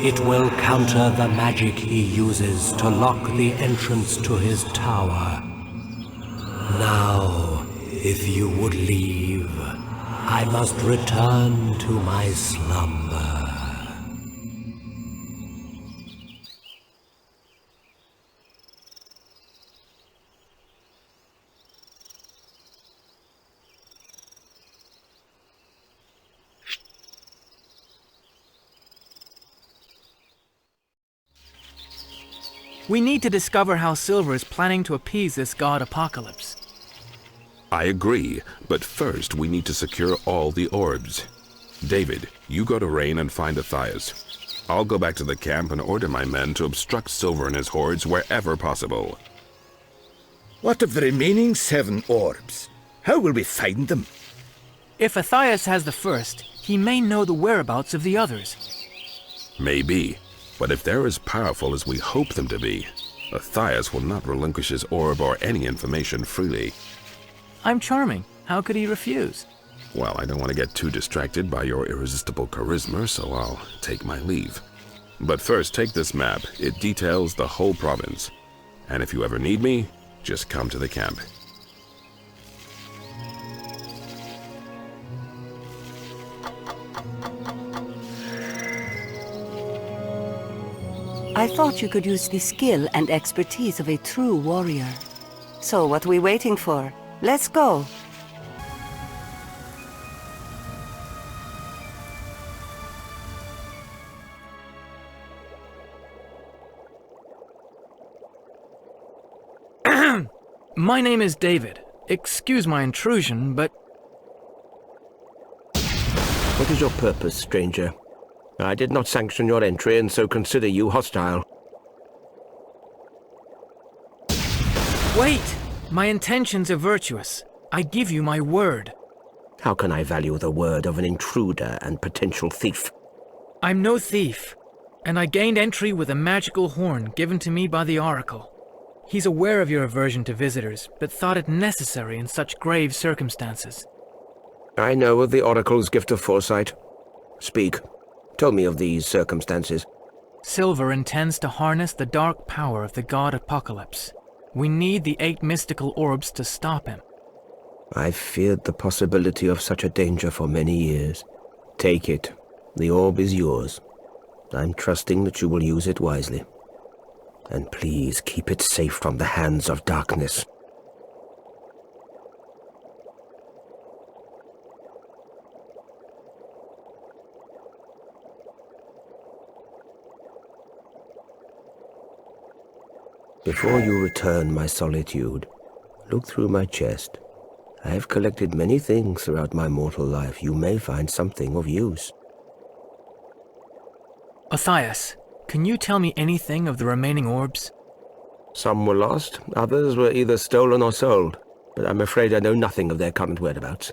It will counter the magic he uses to lock the entrance to his tower. Now, if you would leave, I must return to my slumber. We need to discover how Silver is planning to appease this god Apocalypse. I agree, but first we need to secure all the orbs. David, you go to Rain and find Orthias. I'll go back to the camp and order my men to obstruct Silver and his hordes wherever possible. What of the remaining 7 orbs? How will we find them? If Orthias has the first, he may know the whereabouts of the others. Maybe, but if they're as powerful as we hope them to be, Orthias will not relinquish his orb or any information freely. I'm charming. How could he refuse? Well, I don't want to get too distracted by your irresistible charisma, so I'll take my leave. But first, take this map. It details the whole province. And if you ever need me, just come to the camp. I thought you could use the skill and expertise of a true warrior. So what are we waiting for? Let's go. My name is David. Excuse my intrusion, but... What is your purpose, stranger? I did not sanction your entry and so consider you hostile. Wait! My intentions are virtuous. I give you my word. How can I value the word of an intruder and potential thief? I'm no thief, and I gained entry with a magical horn given to me by the Oracle. He's aware of your aversion to visitors, but thought it necessary in such grave circumstances. I know of the Oracle's gift of foresight. Speak. Tell me of these circumstances. Silver intends to harness the dark power of the god Apocalypse. We need the 8 mystical orbs to stop him. I've feared the possibility of such a danger for many years. Take it. The orb is yours. I'm trusting that you will use it wisely. And please keep it safe from the hands of darkness. Before you return my solitude, look through my chest. I have collected many things throughout my mortal life. You may find something of use. Matthias, can you tell me anything of the remaining orbs? Some were lost, others were either stolen or sold, but I'm afraid I know nothing of their current whereabouts.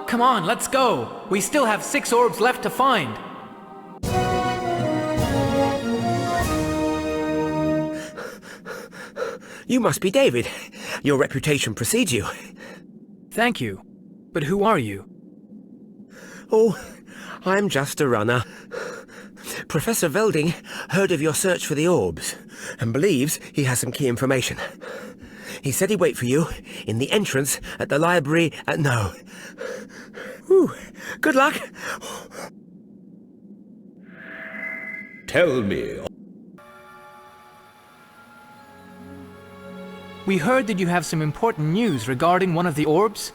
Come on, let's go! We still have 6 orbs left to find! You must be David. Your reputation precedes you. Thank you. But who are you? Oh, I'm just a runner. Professor Velding heard of your search for the orbs and believes he has some key information. He said he'd wait for you in the entrance at the library at... No. Whew. Good luck. Tell me. We heard that you have some important news regarding one of the orbs.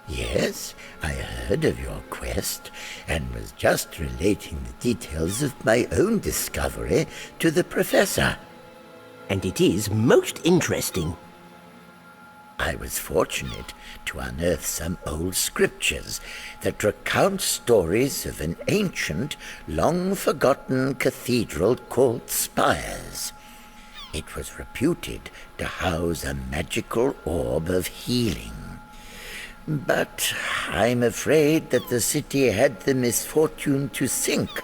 Yes, I heard of your quest and was just relating the details of my own discovery to the professor. And it is most interesting. I was fortunate to unearth some old scriptures that recount stories of an ancient, long-forgotten cathedral called Spires. It was reputed to house a magical orb of healing. But I'm afraid that the city had the misfortune to sink,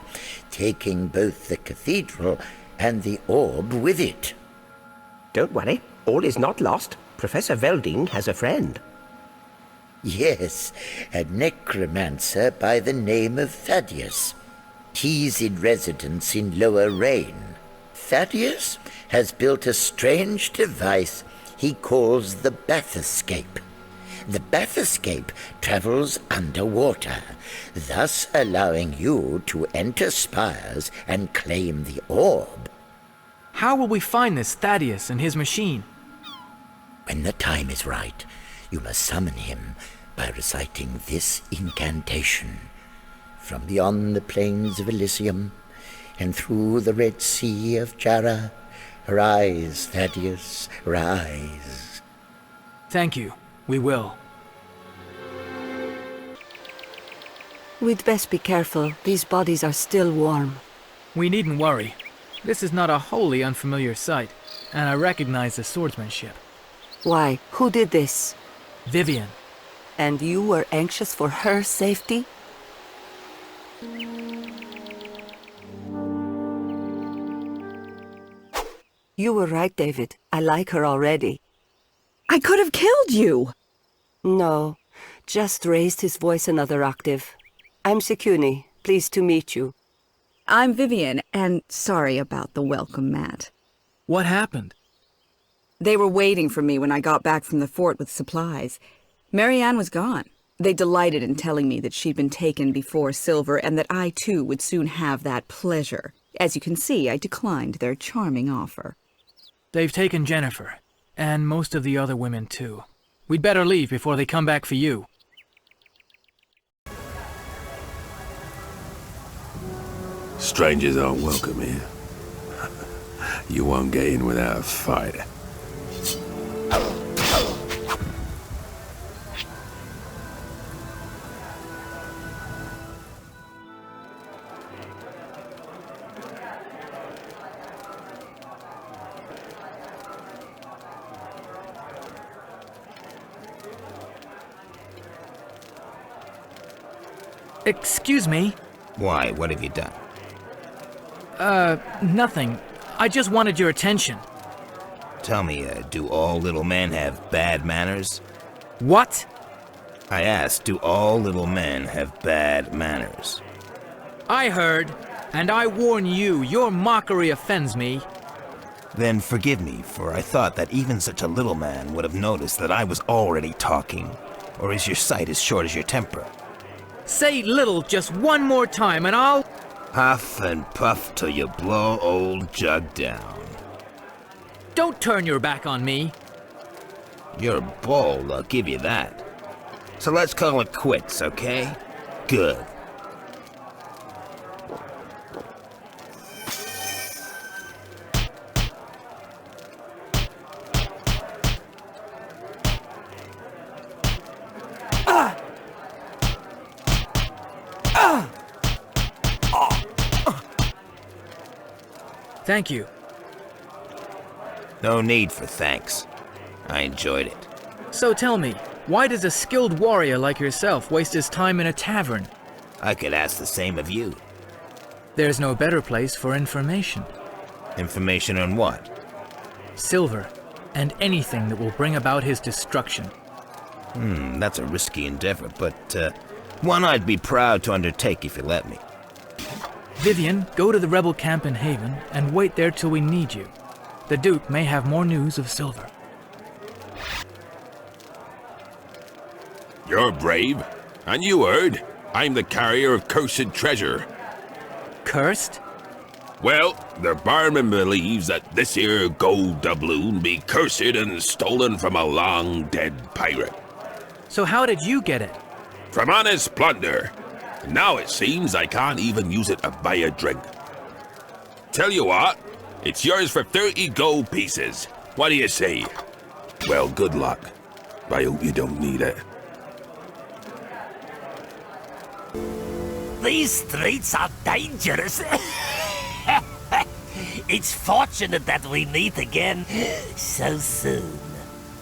taking both the cathedral and the orb with it. Don't worry, all is not lost. Professor Velding has a friend. Yes, a necromancer by the name of Thaddeus. He's in residence in Lower Rain. Thaddeus has built a strange device he calls the bathyscape. The bathyscape travels underwater, thus allowing you to enter Spires and claim the orb. How will we find this Thaddeus and his machine? When the time is right, you must summon him by reciting this incantation. From beyond the plains of Elysium, and through the Red Sea of Jara, Rise, Thaddeus, rise. Thank you. We will. We'd best be careful. These bodies are still warm. We needn't worry. This is not a wholly unfamiliar sight, and I recognize the swordsmanship. Why? Who did this? Vivian. And you were anxious for her safety? You were right, David. I like her already. I could have killed you! No, just raised his voice another octave. I'm Sekuni. Pleased to meet you. I'm Vivian, and sorry about the welcome mat. What happened? They were waiting for me when I got back from the fort with supplies. Marianne was gone. They delighted in telling me that she'd been taken before Silver and that I, too, would soon have that pleasure. As you can see, I declined their charming offer. They've taken Jennifer, and most of the other women, too. We'd better leave before they come back for you. Strangers aren't welcome here. You won't get in without a fight. Excuse me? Why? What have you done? Nothing. I just wanted your attention. Tell me, do all little men have bad manners? What? I asked, do all little men have bad manners? I heard, and I warn you, your mockery offends me. Then forgive me, for I thought that even such a little man would have noticed that I was already talking. Or is your sight as short as your temper? Say little just one more time, and I'll... Huff and puff till you blow old Jug down. Don't turn your back on me. You're bold, I'll give you that. So let's call it quits, okay? Good. Thank you. No need for thanks. I enjoyed it. So tell me, why does a skilled warrior like yourself waste his time in a tavern? I could ask the same of you. There's no better place for information. Information on what? Silver, and anything that will bring about his destruction. That's a risky endeavor, but one I'd be proud to undertake if you let me. Vivian, go to the rebel camp in Haven and wait there till we need you. The Duke may have more news of Silver. You're brave, and you heard. I'm the carrier of cursed treasure. Cursed? Well, the barman believes that this here gold doubloon be cursed and stolen from a long-dead pirate. So how did you get it? From honest plunder. Now it seems I can't even use it to buy a drink. Tell you what, it's yours for 30 gold pieces. What do you say? Well, good luck. I hope you don't need it. These streets are dangerous. It's fortunate that we meet again so soon.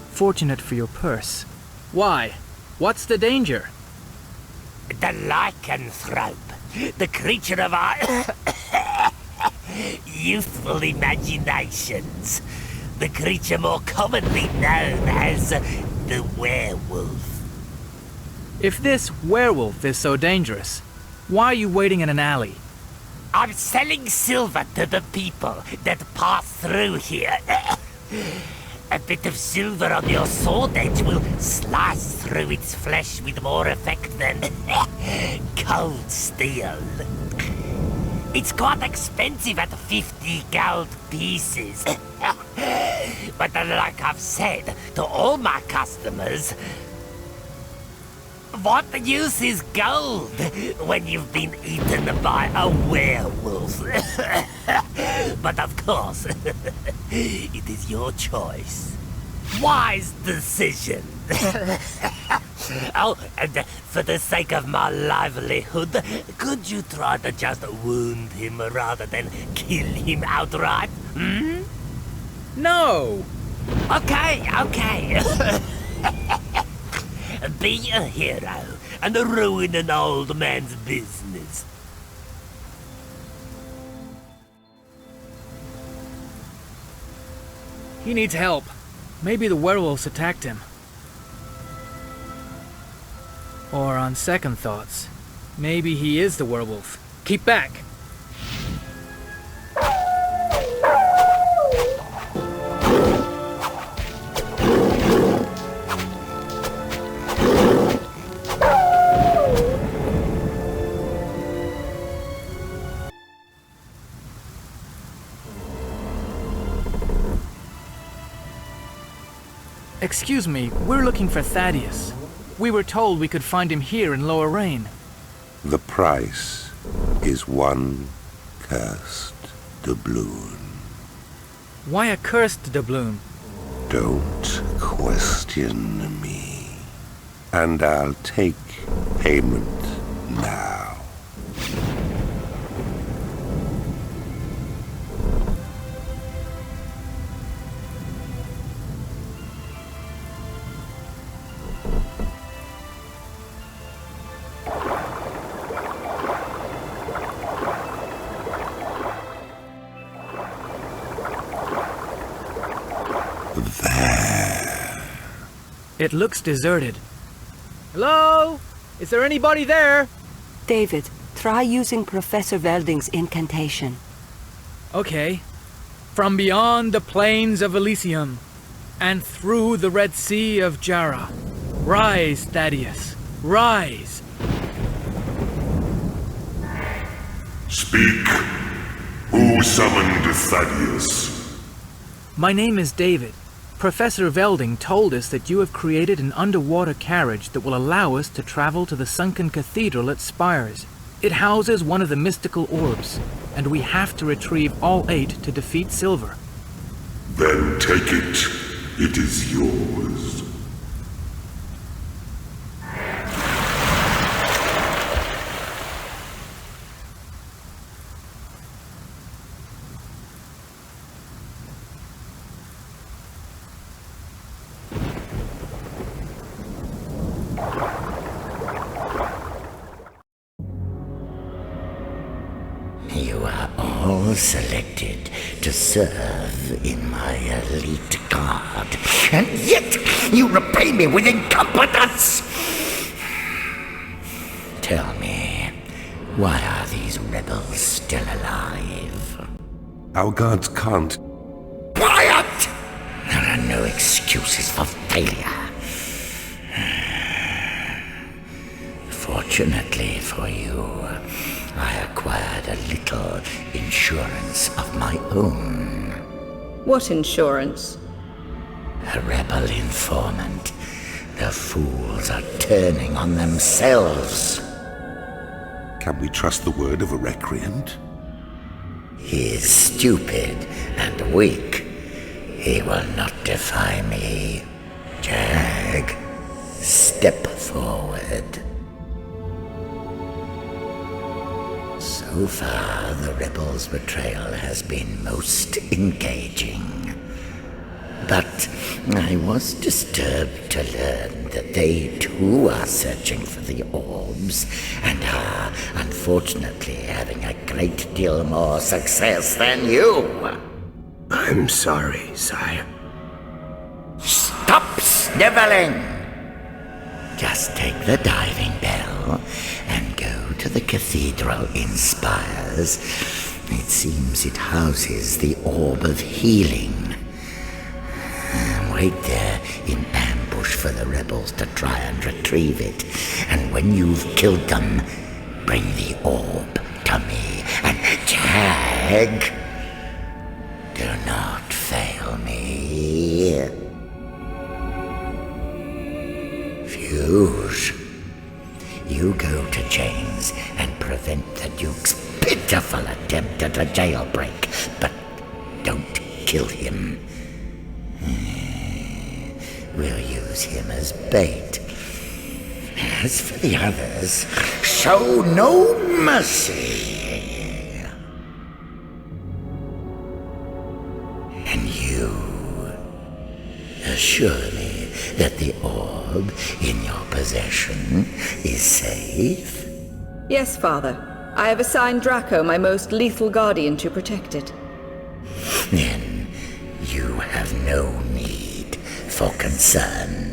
Fortunate for your purse. Why? What's the danger? The lycanthrope, the creature of our youthful imaginations, the creature more commonly known as the werewolf. If this werewolf is so dangerous, why are you waiting in an alley? I'm selling silver to the people that pass through here. A bit of silver on your sword edge will slice through its flesh with more effect than cold steel. It's quite expensive at 50 gold pieces. But like I've said to all my customers, what use is gold when you've been eaten by a werewolf? But of course, It is your choice. Wise decision. Oh, and for the sake of my livelihood, could you try to just wound him rather than kill him outright? Hmm? No! Okay. Be a hero and ruin an old man's business. He needs help. Maybe the werewolves attacked him. Or on second thoughts, maybe he is the werewolf. Keep back! Excuse me, we're looking for Thaddeus. We were told we could find him here in Lower Rain. The price is one cursed doubloon. Why a cursed doubloon? Don't question me. And I'll take payment now. It looks deserted. Hello? Is there anybody there? David, try using Professor Velding's incantation. Okay. From beyond the plains of Elysium, and through the Red Sea of Jara, rise, Thaddeus, rise! Speak. Who summoned Thaddeus? My name is David. Professor Velding told us that you have created an underwater carriage that will allow us to travel to the sunken cathedral at Spires. It houses one of the mystical orbs, and we have to retrieve all 8 to defeat Silver. Then take it. It is yours. You are all selected to serve in my elite guard, and yet you repay me with incompetence! Tell me, why are these rebels still alive? Our guards can't. Quiet! There are no excuses for failure. Fortunately for you, I acquired a little insurance of my own. What insurance? A rebel informant. The fools are turning on themselves. Can we trust the word of a recreant? He is stupid and weak. He will not defy me. Jag, step forward. So far, the rebels' betrayal has been most engaging. But I was disturbed to learn that they too are searching for the orbs and are unfortunately having a great deal more success than you. I'm sorry, sire. Stop sniveling! Just take the diving bell and go to the cathedral in Spires. It seems it houses the orb of healing. Wait there in ambush for the rebels to try and retrieve it. And when you've killed them, bring the orb to me. And Jag, do not fail me. Fuse, you go to James and prevent the Duke's pitiful attempt at a jailbreak. But don't kill him. We'll use him as bait. As for the others, show no mercy. And you, assure me that the orb in your possession is safe? Yes, Father. I have assigned Draco, my most lethal guardian, to protect it. Then you have no need for concern.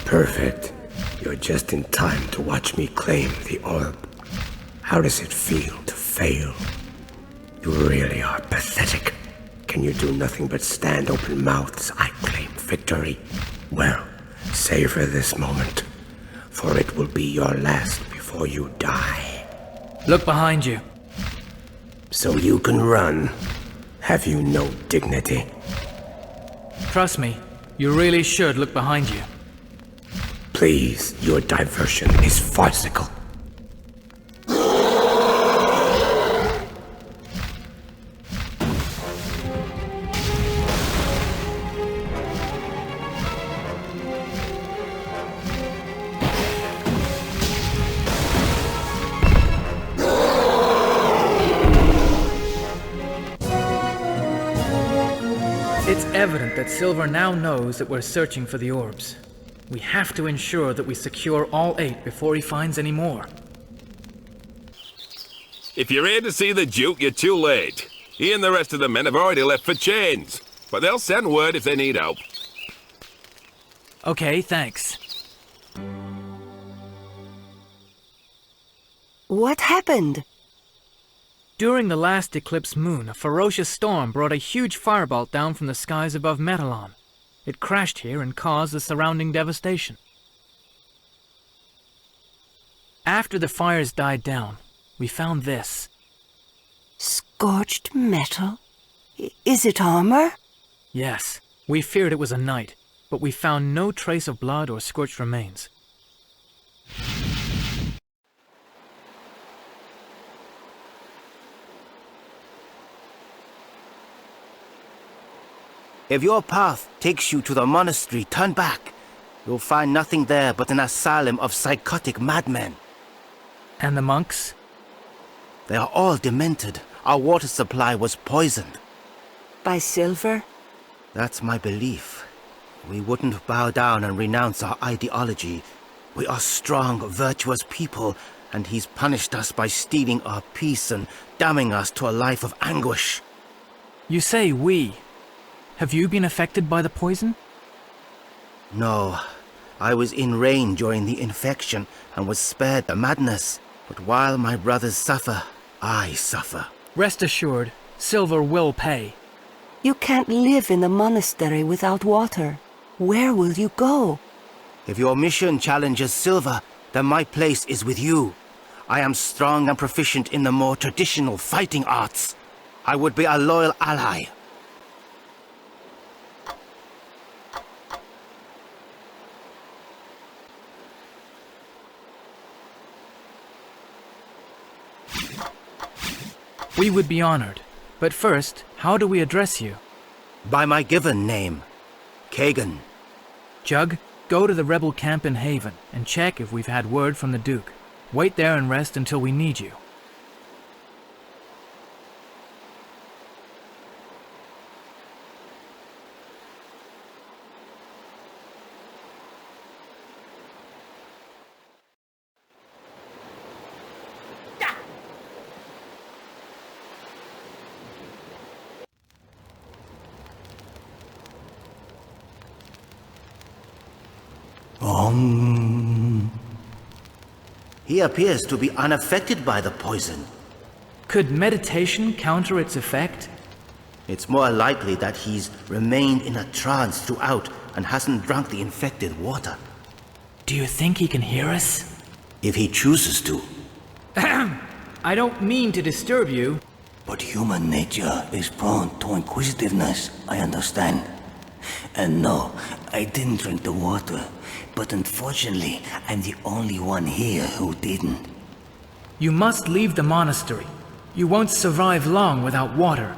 Perfect. You're just in time to watch me claim the orb. How does it feel to fail? You really are pathetic. Can you do nothing but stand open mouthed as I claim victory? Well, savor this moment, for it will be your last before you die. Look behind you. So you can run. Have you no dignity? Trust me, you really should look behind you. Please, your diversion is farcical. It's evident that Silver now knows that we're searching for the orbs. We have to ensure that we secure all 8 before he finds any more. If you're here to see the Duke, you're too late. He and the rest of the men have already left for Chains, but they'll send word if they need help. Okay, thanks. What happened? During the last eclipse moon, a ferocious storm brought a huge firebolt down from the skies above Metalon. It crashed here and caused the surrounding devastation. After the fires died down, we found this. Scorched metal? Is it armor? Yes, we feared it was a knight, but we found no trace of blood or scorched remains. If your path takes you to the monastery, turn back. You'll find nothing there but an asylum of psychotic madmen. And the monks? They are all demented. Our water supply was poisoned. By Silver? That's my belief. We wouldn't bow down and renounce our ideology. We are strong, virtuous people, and he's punished us by stealing our peace and damning us to a life of anguish. You say we. Have you been affected by the poison? No. I was in Rain during the infection and was spared the madness. But while my brothers suffer, I suffer. Rest assured, Silver will pay. You can't live in the monastery without water. Where will you go? If your mission challenges Silver, then my place is with you. I am strong and proficient in the more traditional fighting arts. I would be a loyal ally. We would be honored. But first, how do we address you? By my given name, Kagan. Jug, go to the rebel camp in Haven and check if we've had word from the Duke. Wait there and rest until we need you. He appears to be unaffected by the poison. Could meditation counter its effect? It's more likely that he's remained in a trance throughout and hasn't drunk the infected water. Do you think he can hear us? If he chooses to. I don't mean to disturb you. But human nature is prone to inquisitiveness, I understand. And no, I didn't drink the water, but unfortunately, I'm the only one here who didn't. You must leave the monastery. You won't survive long without water.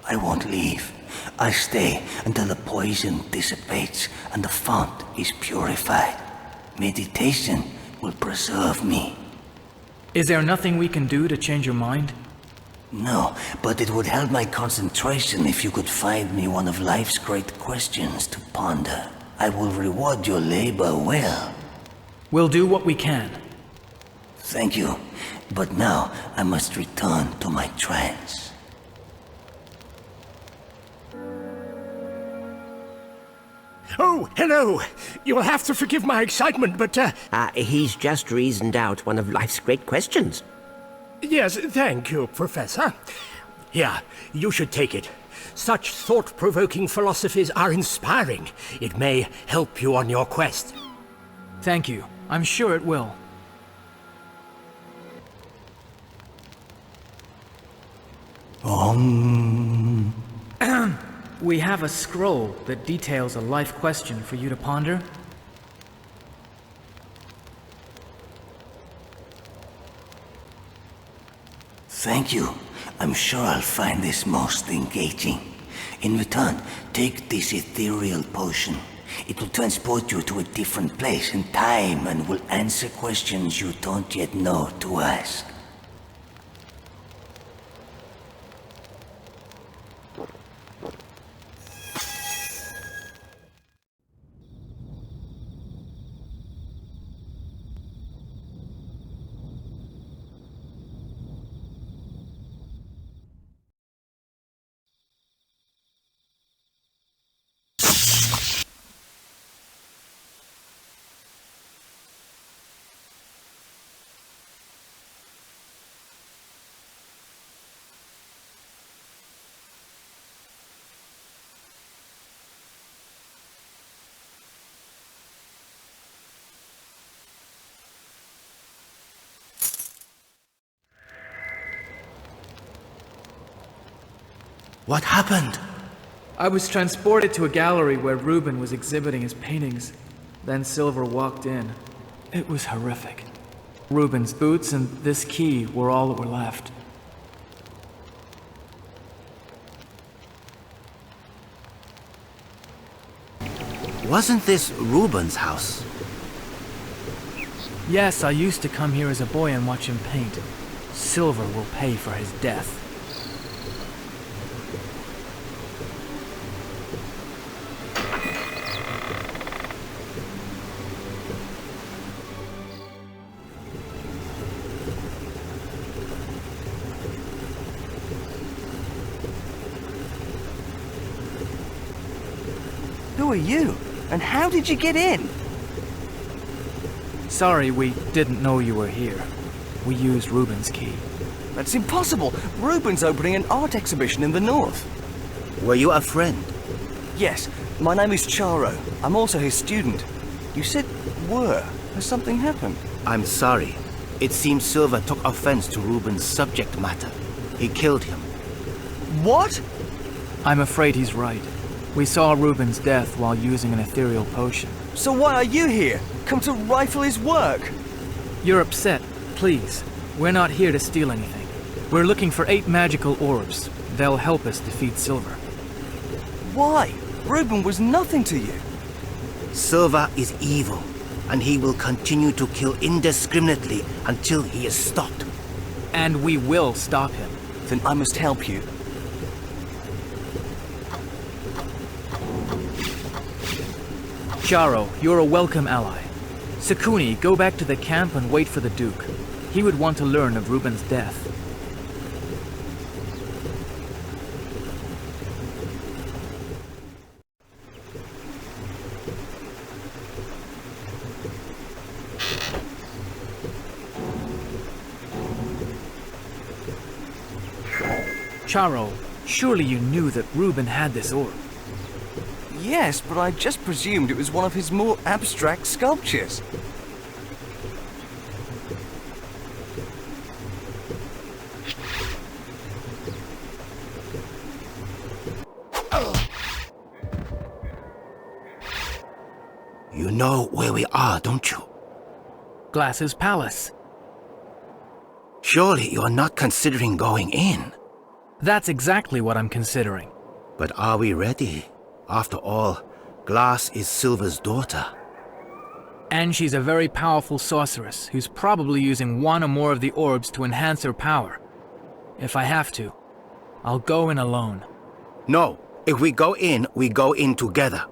I won't leave. I'll stay until the poison dissipates and the fount is purified. Meditation will preserve me. Is there nothing we can do to change your mind? No, but it would help my concentration if you could find me one of life's great questions to ponder. I will reward your labor well. We'll do what we can. Thank you. But now I must return to my trance. Oh, hello. You'll have to forgive my excitement, but, He's just reasoned out one of life's great questions. Yes, thank you, Professor. Here, you should take it. Such thought-provoking philosophies are inspiring. It may help you on your quest. Thank you. I'm sure it will. We have a scroll that details a life question for you to ponder. Thank you. I'm sure I'll find this most engaging. In return, take this ethereal potion. It will transport you to a different place in time and will answer questions you don't yet know to ask. What happened? I was transported to a gallery where Reuben was exhibiting his paintings. Then Silver walked in. It was horrific. Reuben's boots and this key were all that were left. Wasn't this Reuben's house? Yes, I used to come here as a boy and watch him paint. Silver will pay for his death. Who are you? And how did you get in? Sorry, we didn't know you were here. We used Reuben's key. That's impossible. Reuben's opening an art exhibition in the north. Were you a friend? Yes, my name is Charo. I'm also his student. You said were. Has something happened? I'm sorry. It seems Silver took offense to Reuben's subject matter. He killed him. What? I'm afraid he's right. We saw Reuben's death while using an ethereal potion. So why are you here? Come to rifle his work? You're upset. Please. We're not here to steal anything. We're looking for 8 magical orbs. They'll help us defeat Silver. Why? Reuben was nothing to you. Silver is evil, and he will continue to kill indiscriminately until he is stopped. And we will stop him. Then I must help you. Charo, you're a welcome ally. Sakuni, go back to the camp and wait for the Duke. He would want to learn of Reuben's death. Charo, Surely you knew that Reuben had this orb. Yes, but I just presumed it was one of his more abstract sculptures. You know where we are, don't you? Glass's palace. Surely you're not considering going in. That's exactly what I'm considering. But are we ready? After all, Glass is Silver's daughter. And she's a very powerful sorceress who's probably using one or more of the orbs to enhance her power. If I have to, I'll go in alone. No, if we go in together.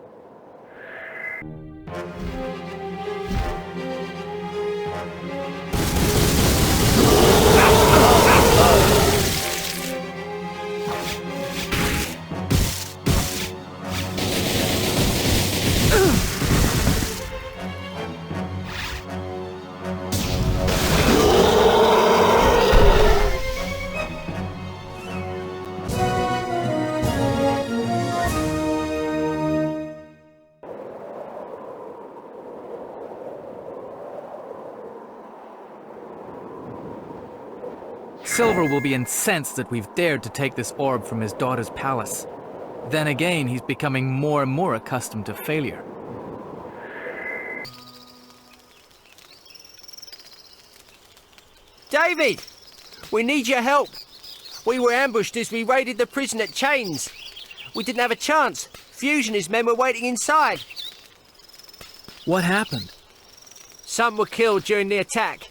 Silver will be incensed that we've dared to take this orb from his daughter's palace. Then again, he's becoming more and more accustomed to failure. David! We need your help. We were ambushed as we raided the prison at Chains. We didn't have a chance. Fuse and his men were waiting inside. What happened? Some were killed during the attack,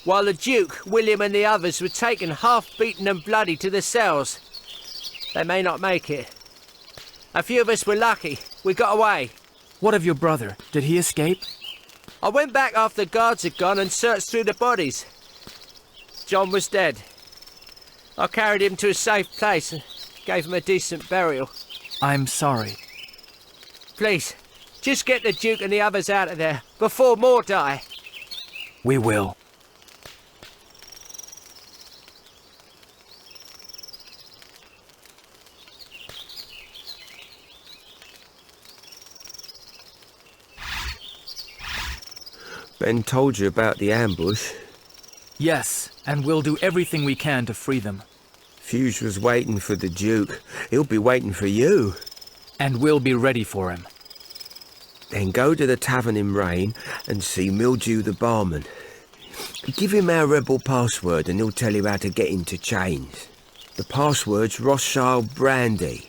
while the Duke, William and the others were taken half-beaten and bloody to the cells. They may not make it. A few of us were lucky. We got away. What of your brother? Did he escape? I went back after the guards had gone and searched through the bodies. John was dead. I carried him to a safe place and gave him a decent burial. I'm sorry. Please, just get the Duke and the others out of there before more die. We will. Ben told you about the ambush. Yes, and we'll do everything we can to free them. Fuse was waiting for the Duke. He'll be waiting for you. And we'll be ready for him. Then go to the tavern in Rain and see Mildew the barman. Give him our rebel password and he'll tell you how to get into Chains. The password's Rothschild Brandy.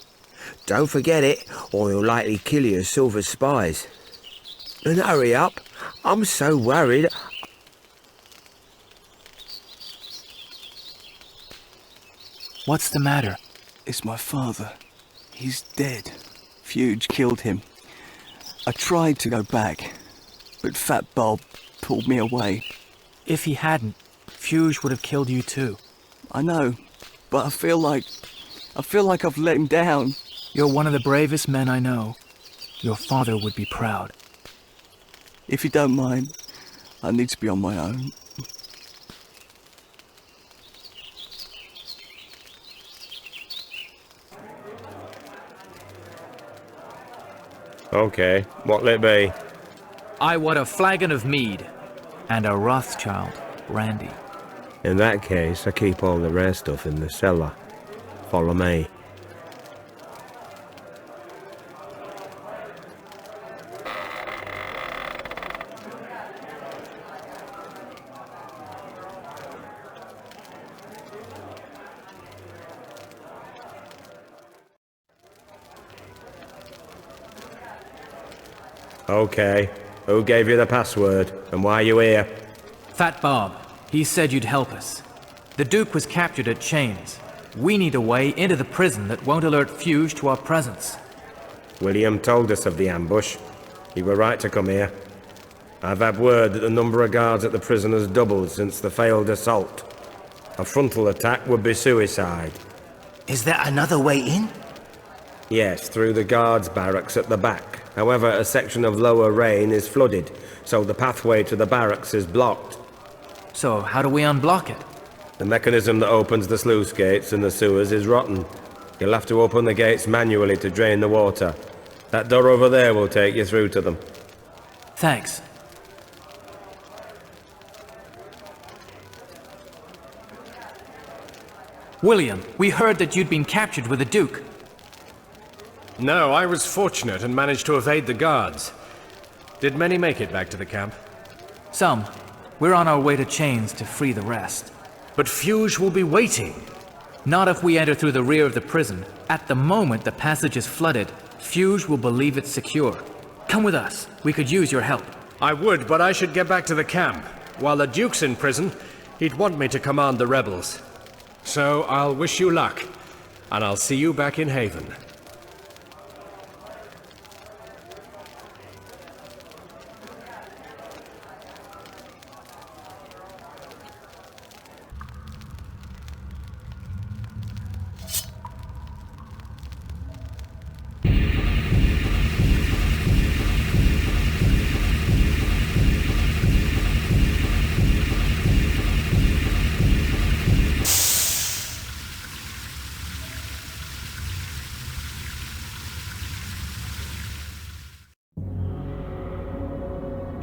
Don't forget it, or he'll likely kill you as Silver spies. And hurry up. I'm so worried. What's the matter? It's my father. He's dead. Fuge killed him. I tried to go back, but Fat Bob pulled me away. If he hadn't, Fuge would have killed you too. I know, but I feel like I've let him down. You're one of the bravest men I know. Your father would be proud. If you don't mind, I need to be on my own. Okay, what'll it be? I want a flagon of mead and a Rothschild brandy. In that case, I keep all the rare stuff in the cellar. Follow me. Okay, who gave you the password, and why are you here? Fat Bob. He said you'd help us. The Duke was captured at Chains. We need a way into the prison that won't alert Fuge to our presence. William told us of the ambush. He were right to come here. I've had word that the number of guards at the prison has doubled since the failed assault. A frontal attack would be suicide. Is there another way in? Yes, through the guards' barracks at the back. However, a section of Lower Rain is flooded, so the pathway to the barracks is blocked. So, how do we unblock it? The mechanism that opens the sluice gates and the sewers is rotten. You'll have to open the gates manually to drain the water. That door over there will take you through to them. Thanks. William, we heard that you'd been captured with the Duke. No, I was fortunate and managed to evade the guards. Did many make it back to the camp? Some. We're on our way to Chains to free the rest. But Fuge will be waiting. Not if we enter through the rear of the prison. At the moment the passage is flooded, Fuge will believe it's secure. Come with us. We could use your help. I would, but I should get back to the camp. While the Duke's in prison, he'd want me to command the rebels. So I'll wish you luck, and I'll see you back in Haven.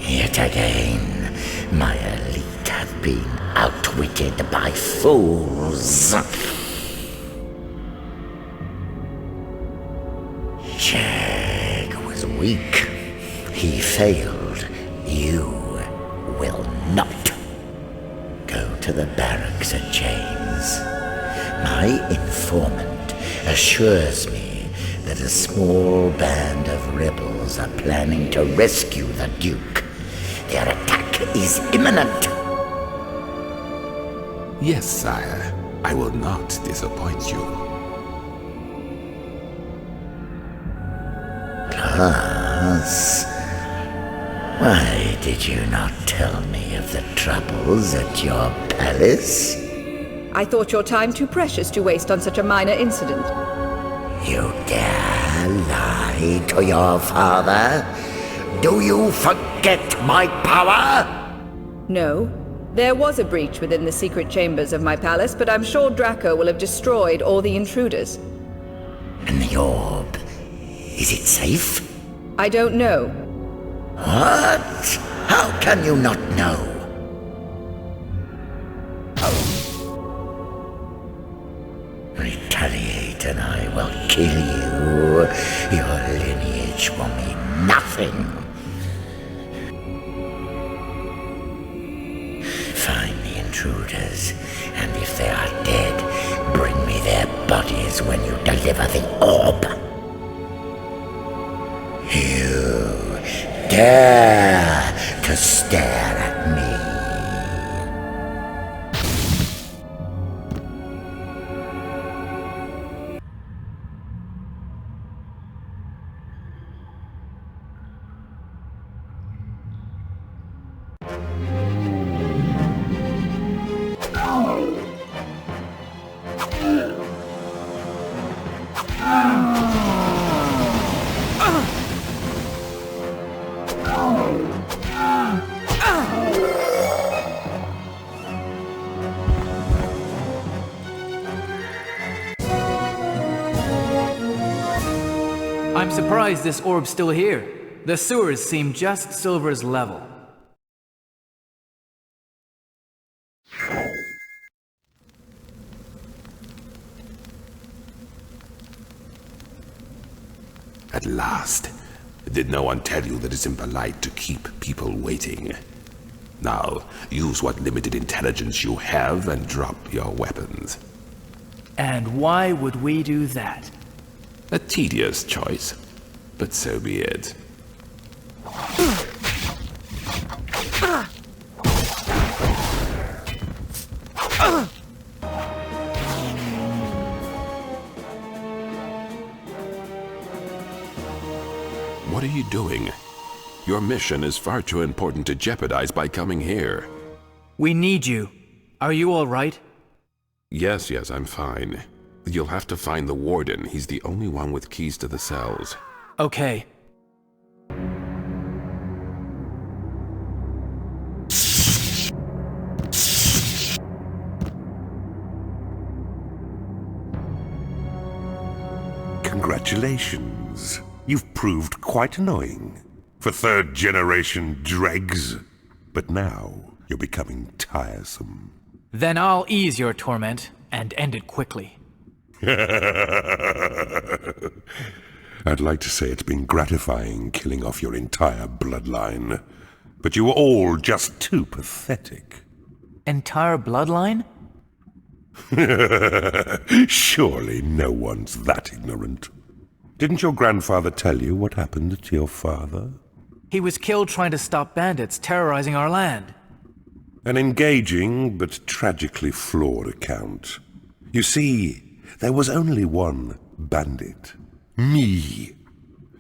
Yet again, my elite have been outwitted by fools. Jag was weak. He failed. You will not. Go to the barracks at Chains. My informant assures me that a small band of rebels are planning to rescue the Duke. Their attack is imminent. Yes, sire. I will not disappoint you. Plus, why did you not tell me of the troubles at your palace? I thought your time too precious to waste on such a minor incident. You dare lie to your father? Do you forget my power? No. There was a breach within the secret chambers of my palace, but I'm sure Draco will have destroyed all the intruders. And the orb, is it safe? I don't know. What? How can you not know? Retaliate and I will kill you. Your lineage will mean nothing. Find the intruders, and if they are dead, bring me their bodies when you deliver the orb. You dare to stare at me? I'm surprised this orb's still here. The sewers seem just Silver's level. At last. Did no one tell you that it's impolite to keep people waiting? Now, use what limited intelligence you have and drop your weapons. And why would we do that? A tedious choice, but so be it. What are you doing? Your mission is far too important to jeopardize by coming here. We need you. Are you all right? Yes, I'm fine. You'll have to find the warden. He's the only one with keys to the cells. Okay. Congratulations. You've proved quite annoying for third-generation dregs. But now you're becoming tiresome. Then I'll ease your torment and end it quickly. I'd like to say it's been gratifying killing off your entire bloodline, but you were all just too pathetic. Entire bloodline? Surely no one's that ignorant. Didn't your grandfather tell you what happened to your father? He was killed trying to stop bandits terrorizing our land. An engaging but tragically flawed account. You see, there was only one bandit. Me.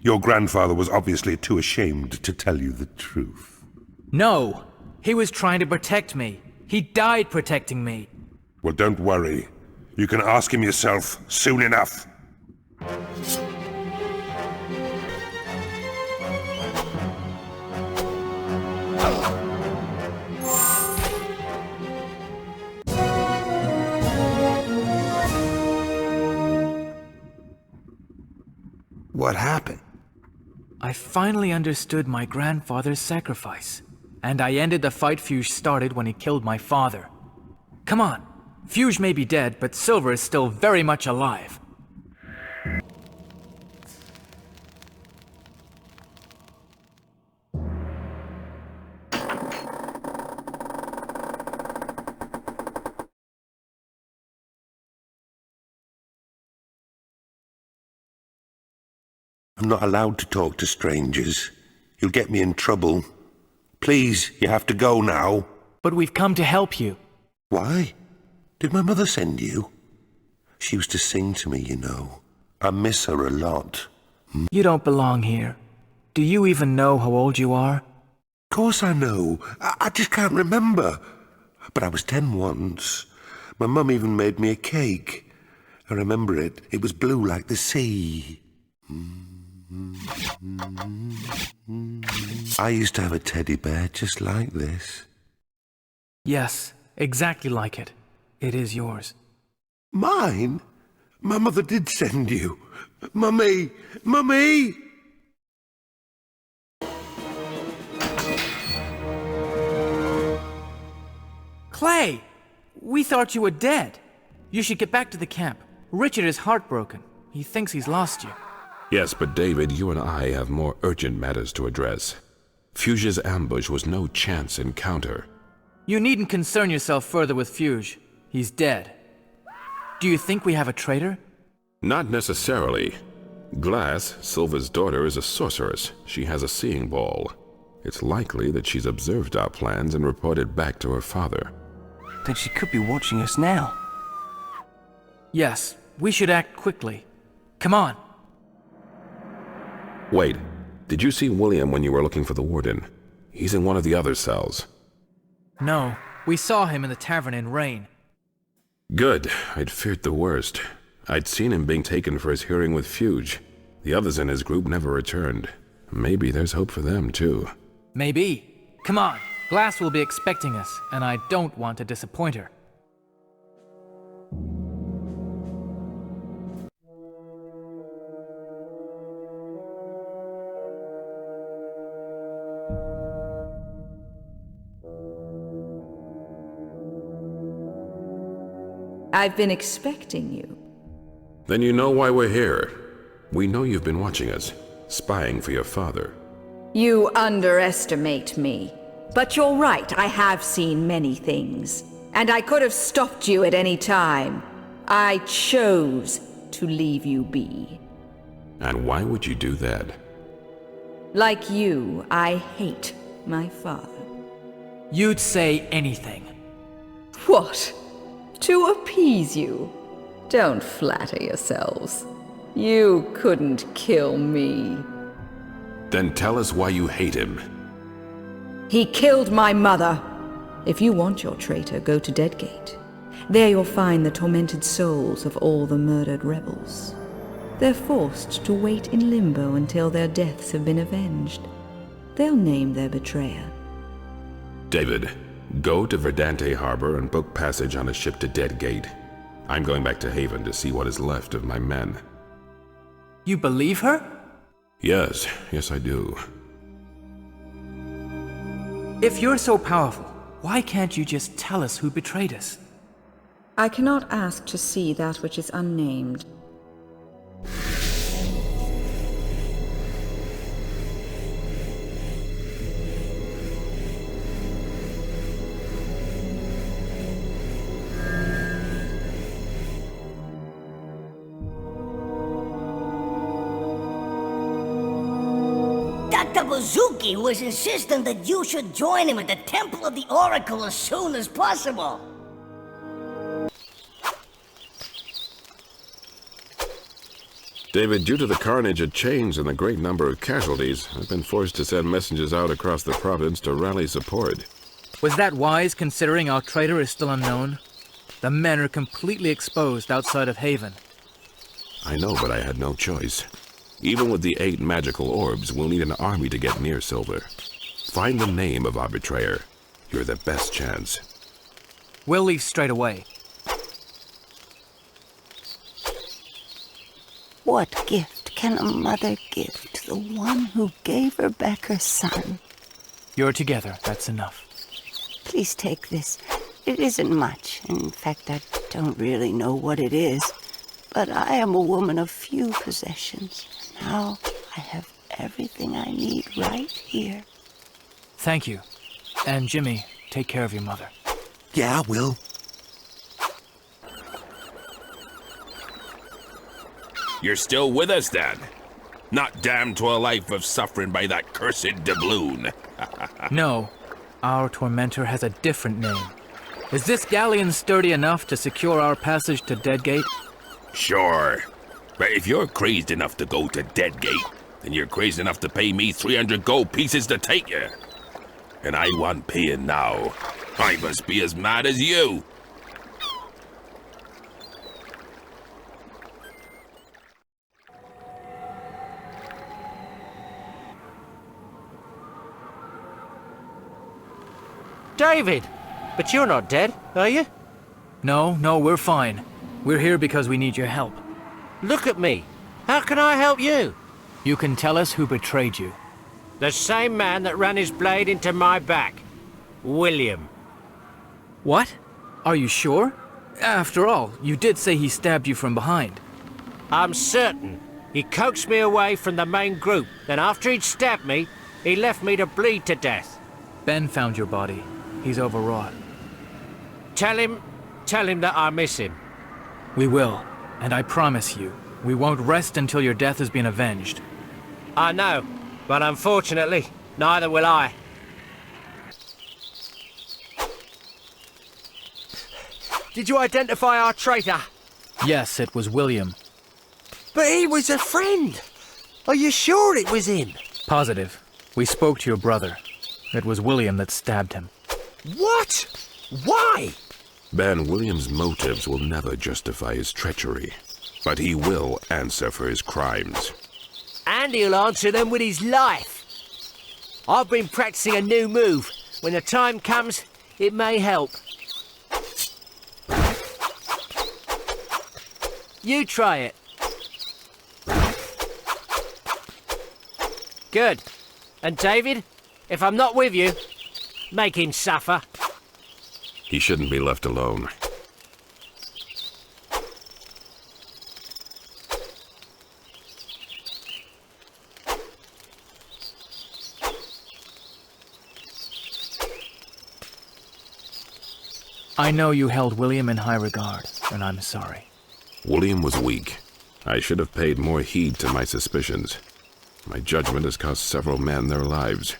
Your grandfather was obviously too ashamed to tell you the truth. No, he was trying to protect me. He died protecting me. Well, don't worry. You can ask him yourself soon enough. What happened? I finally understood my grandfather's sacrifice, and I ended the fight Fuge started when he killed my father. Come on, Fuge may be dead, but Silver is still very much alive. I'm not allowed to talk to strangers. You'll get me in trouble. Please, you have to go now. But we've come to help you. Why? Did my mother send you? She used to sing to me, you know. I miss her a lot. You don't belong here. Do you even know how old you are? Of course I know. I just can't remember. But I was 10 once. My mum even made me a cake. I remember it. It was blue like the sea. I used to have a teddy bear just like this. Yes, exactly like it. It is yours. Mine? My mother did send you. Mummy! Mummy! Clay! We thought you were dead. You should get back to the camp. Richard is heartbroken. He thinks he's lost you. Yes, but David, you and I have more urgent matters to address. Fuge's ambush was no chance encounter. You needn't concern yourself further with Fuge. He's dead. Do you think we have a traitor? Not necessarily. Glass, Silver's daughter, is a sorceress. She has a seeing ball. It's likely that she's observed our plans and reported back to her father. Then she could be watching us now. Yes, we should act quickly. Come on. Wait, did you see William when you were looking for the warden? He's in one of the other cells. No, we saw him in the tavern in Rain. Good. I'd feared the worst. I'd seen him being taken for his hearing with Fuge. The others in his group never returned. Maybe there's hope for them, too. Maybe. Come on. Glass will be expecting us, and I don't want to disappoint her. I've been expecting you. Then you know why we're here. We know you've been watching us, spying for your father. You underestimate me. But you're right, I have seen many things. And I could have stopped you at any time. I chose to leave you be. And why would you do that? Like you, I hate my father. You'd say anything. What? To appease you? Don't flatter yourselves. You couldn't kill me. Then tell us why you hate him. He killed my mother. If you want your traitor, go to Deadgate. There you'll find the tormented souls of all the murdered rebels. They're forced to wait in limbo until their deaths have been avenged. They'll name their betrayer. David, go to Verdante Harbor and book passage on a ship to Deadgate. I'm going back to Haven to see what is left of my men. You believe her? Yes, I do. If you're so powerful, why can't you just tell us who betrayed us? I cannot ask to see that which is unnamed. Dr. Bouzouki was insisting that you should join him at the Temple of the Oracle as soon as possible. David, due to the carnage at Change and the great number of casualties, I've been forced to send messengers out across the province to rally support. Was that wise, considering our traitor is still unknown? The men are completely exposed outside of Haven. I know, but I had no choice. Even with the 8 magical orbs, we'll need an army to get near Silver. Find the name of our betrayer. You're the best chance. We'll leave straight away. What gift can a mother give to the one who gave her back her son? You're together, that's enough. Please take this. It isn't much. In fact, I don't really know what it is. But I am a woman of few possessions. Now I have everything I need right here. Thank you. And Jimmy, take care of your mother. Yeah, I will. You're still with us, then? Not damned to a life of suffering by that cursed doubloon. No, our tormentor has a different name. Is this galleon sturdy enough to secure our passage to Deadgate? Sure. But if you're crazed enough to go to Deadgate, then you're crazed enough to pay me 300 gold pieces to take you. And I want paying now. I must be as mad as you. David! But you're not dead, are you? No, we're fine. We're here because we need your help. Look at me. How can I help you? You can tell us who betrayed you. The same man that ran his blade into my back. William. What? Are you sure? After all, you did say he stabbed you from behind. I'm certain. He coaxed me away from the main group. Then after he'd stabbed me, he left me to bleed to death. Ben found your body. He's overwrought. Tell him that I miss him. We will. And I promise you, we won't rest until your death has been avenged. I know, but unfortunately, neither will I. Did you identify our traitor? Yes, it was William. But he was a friend. Are you sure it was him? Positive. We spoke to your brother. It was William that stabbed him. What? Why? Ben, William's motives will never justify his treachery, but he will answer for his crimes. And he'll answer them with his life. I've been practicing a new move. When the time comes, it may help. You try it. Good. And David, if I'm not with you, make him suffer. He shouldn't be left alone. I know you held William in high regard, and I'm sorry. William was weak. I should have paid more heed to my suspicions. My judgment has cost several men their lives.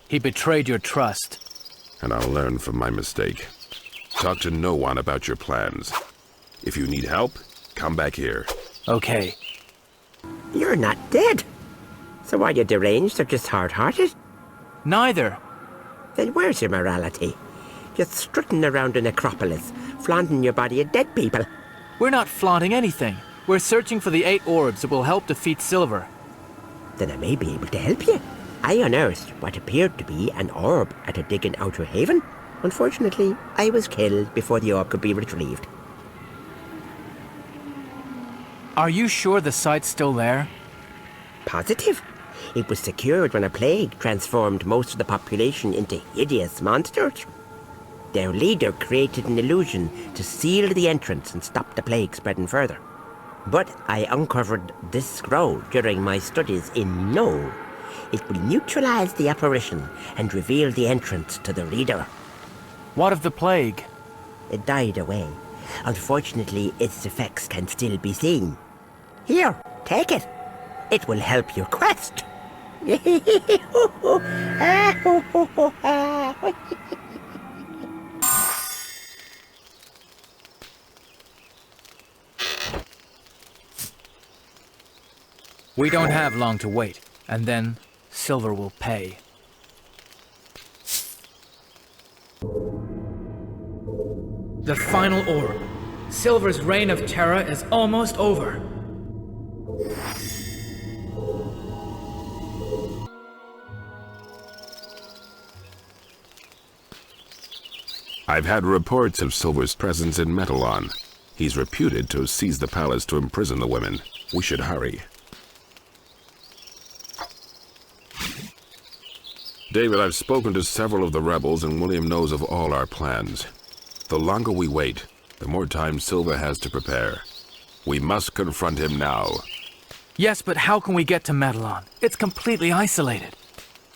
He betrayed your trust. And I'll learn from my mistake. Talk to no one about your plans. If you need help, come back here. Okay. You're not dead. So are you deranged or just hard-hearted? Neither. Then where's your morality? Just strutting around the necropolis, flaunting your body of dead people. We're not flaunting anything. We're searching for the 8 orbs that will help defeat Silver. Then I may be able to help you. I unearthed what appeared to be an orb at a dig in Outer Haven. Unfortunately, I was killed before the orb could be retrieved. Are you sure the site's still there? Positive. It was secured when a plague transformed most of the population into hideous monsters. Their leader created an illusion to seal the entrance and stop the plague spreading further. But I uncovered this scroll during my studies in No. It will neutralize the apparition and reveal the entrance to the leader. What of the plague? It died away. Unfortunately, its effects can still be seen. Here, take it. It will help your quest. We don't have long to wait, and then Silver will pay. The final orb. Silver's reign of terror is almost over. I've had reports of Silver's presence in Metalon. He's reputed to have seized the palace to imprison the women. We should hurry. David, I've spoken to several of the rebels, and William knows of all our plans. The longer we wait, the more time Silver has to prepare. We must confront him now. Yes, but how can we get to Metalon? It's completely isolated.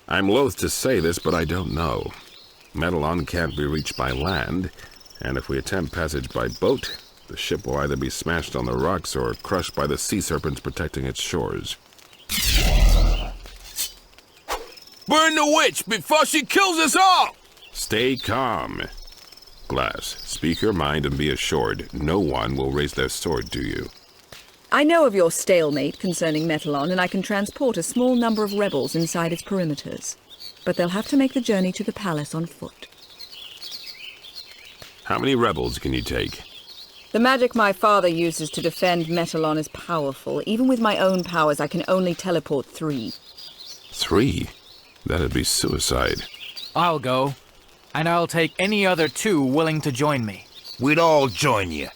I'm loath to say this, but I don't know. Metalon can't be reached by land, and if we attempt passage by boat, the ship will either be smashed on the rocks or crushed by the sea serpents protecting its shores. Burn the witch before she kills us all! Stay calm. Glass, speak your mind and be assured no one will raise their sword to you. I know of your stalemate concerning Metalon, and I can transport a small number of rebels inside its perimeters. But they'll have to make the journey to the palace on foot. How many rebels can you take? The magic my father uses to defend Metalon is powerful. Even with my own powers, I can only teleport 3. 3? That'd be suicide. I'll go, and I'll take any other 2 willing to join me. We'd all join you.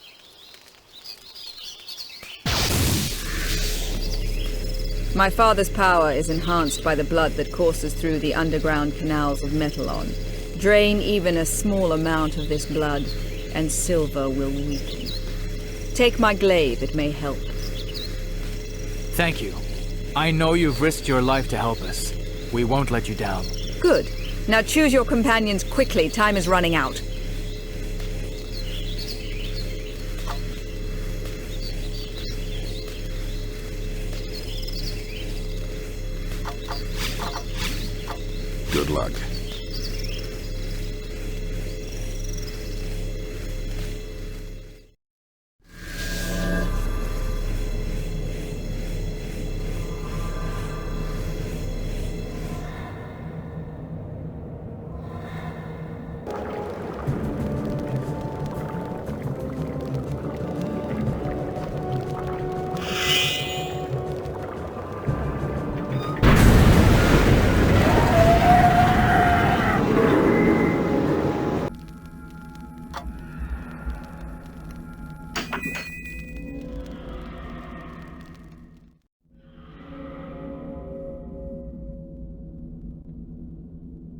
My father's power is enhanced by the blood that courses through the underground canals of Metalon. Drain even a small amount of this blood, and Silver will weaken. Take my glaive, it may help. Thank you. I know you've risked your life to help us. We won't let you down. Good. Now choose your companions quickly. Time is running out. Good luck.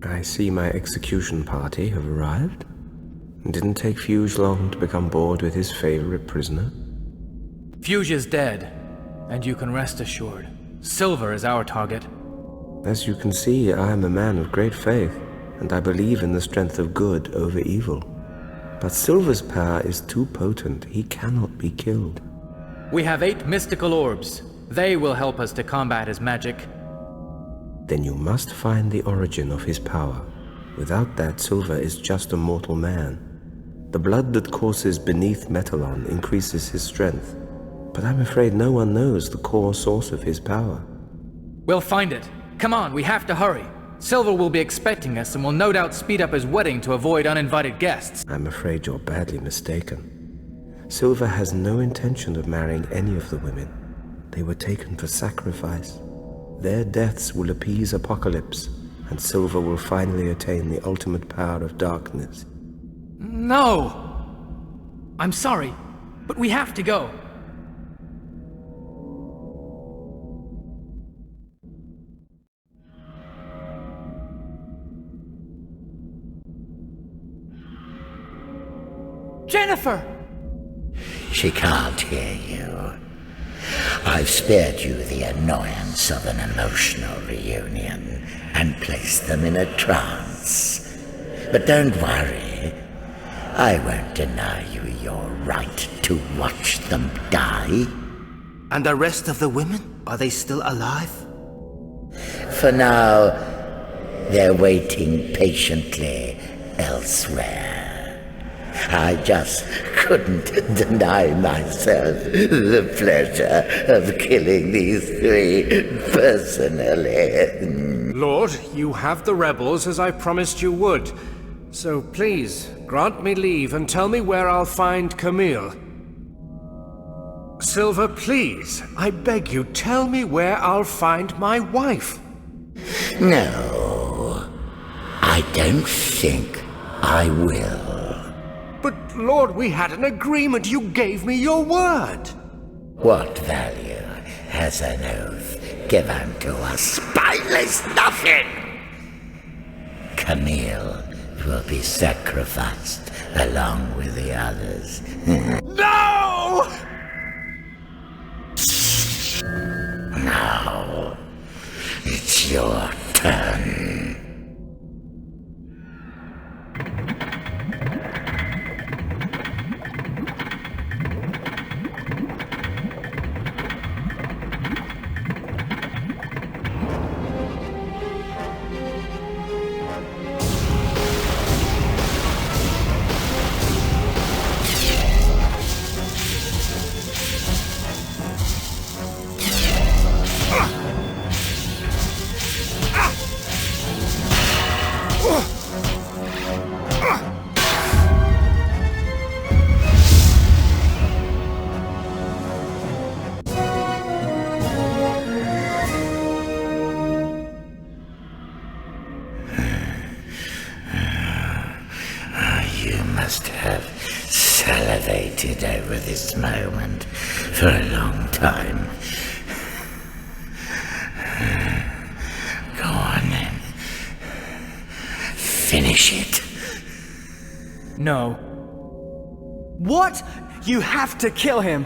I see my execution party have arrived. It didn't take Fuge long to become bored with his favorite prisoner. Fuge is dead, and you can rest assured. Silver is our target. As you can see, I am a man of great faith, and I believe in the strength of good over evil. But Silver's power is too potent. He cannot be killed. We have 8 mystical orbs. They will help us to combat his magic. Then you must find the origin of his power. Without that, Silver is just a mortal man. The blood that courses beneath Metalon increases his strength. But I'm afraid no one knows the core source of his power. We'll find it. Come on, we have to hurry. Silver will be expecting us and will no doubt speed up his wedding to avoid uninvited guests. I'm afraid you're badly mistaken. Silver has no intention of marrying any of the women. They were taken for sacrifice. Their deaths will appease Apocalypse, and Silver will finally attain the ultimate power of darkness. No! I'm sorry, but we have to go. Jennifer! She can't hear you. I've spared you the annoyance of an emotional reunion and placed them in a trance. But don't worry. I won't deny you your right to watch them die. And the rest of the women? Are they still alive? For now, they're waiting patiently elsewhere. I just couldn't deny myself the pleasure of killing these three personally. Lord, you have the rebels as I promised you would. So please, grant me leave and tell me where I'll find Camille. Silver, please, I beg you, tell me where I'll find my wife. No, I don't think I will. But, Lord, we had an agreement. You gave me your word. What value has an oath given to a spineless nothing? Camille will be sacrificed along with the others. No! Now, it's your turn. Must have salivated over this moment for a long time. Go on then. Finish it. No. What? You have to kill him!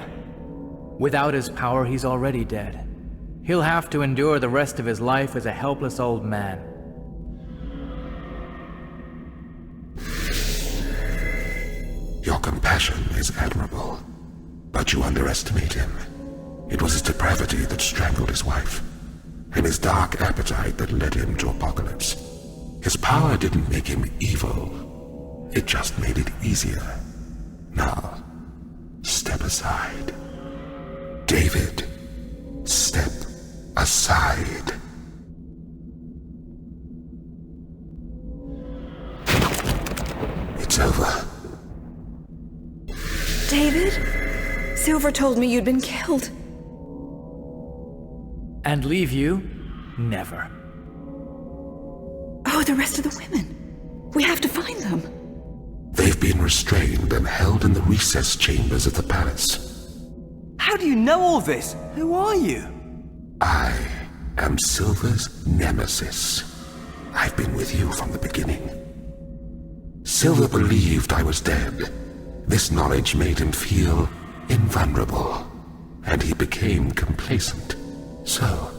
Without his power, he's already dead. He'll have to endure the rest of his life as a helpless old man. Your compassion is admirable, but you underestimate him. It was his depravity that strangled his wife, and his dark appetite that led him to apocalypse. His power didn't make him evil, it just made it easier. Now, step aside. David, step aside. It's over. David? Silver told me you'd been killed. And leave you? Never. Oh, the rest of the women. We have to find them. They've been restrained and held in the recess chambers of the palace. How do you know all this? Who are you? I am Silver's nemesis. I've been with you from the beginning. Silver believed I was dead. This knowledge made him feel invulnerable, and he became complacent. So,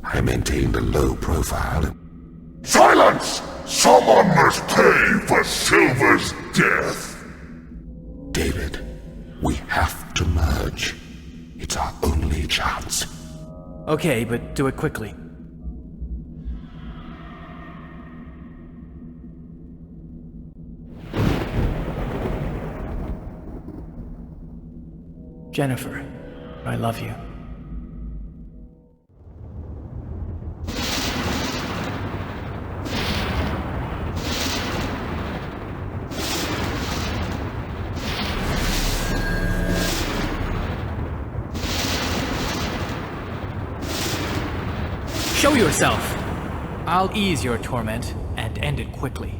I maintained a low profile and... Silence! Someone must pay for Silver's death! David, we have to merge. It's our only chance. Okay, but do it quickly. Jennifer, I love you. Show yourself! I'll ease your torment and end it quickly.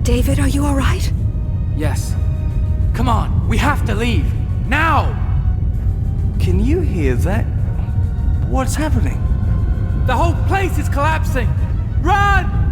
David, are you all right? Yes. Come on, we have to leave. Now! Can you hear that? What's happening? The whole place is collapsing! Run!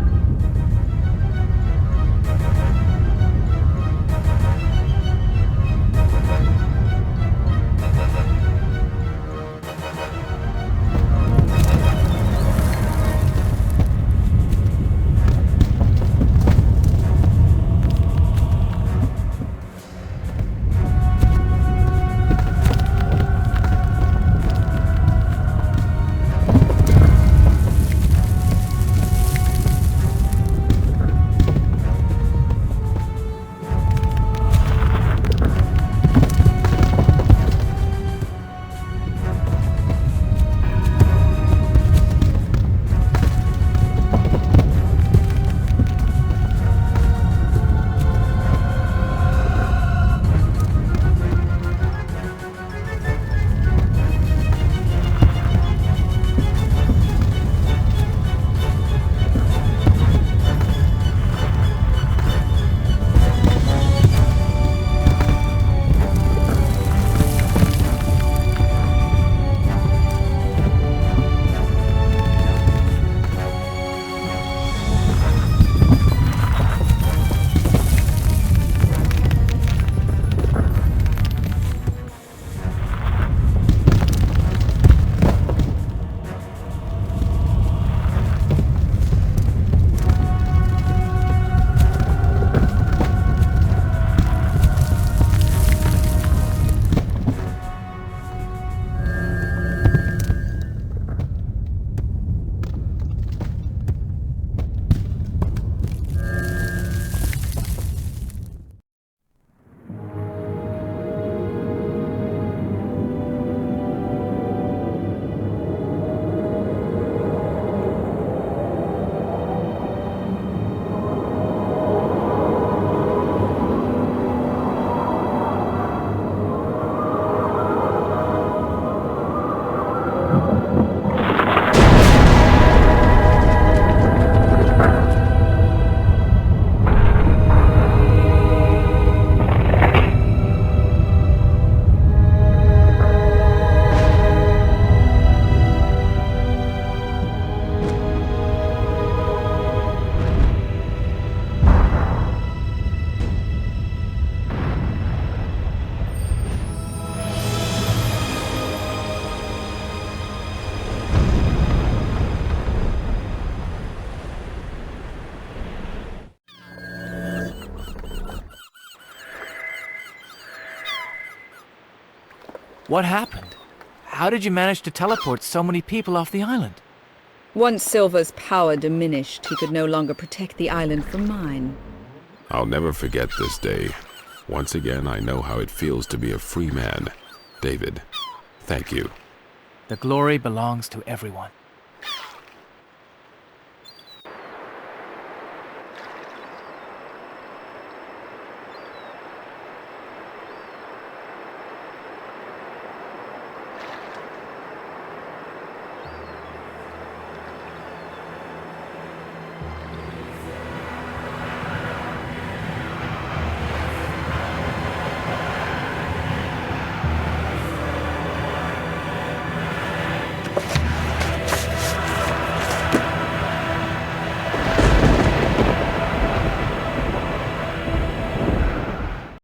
What happened? How did you manage to teleport so many people off the island? Once Silva's power diminished, he could no longer protect the island from mine. I'll never forget this day. Once again, I know how it feels to be a free man. David, thank you. The glory belongs to everyone.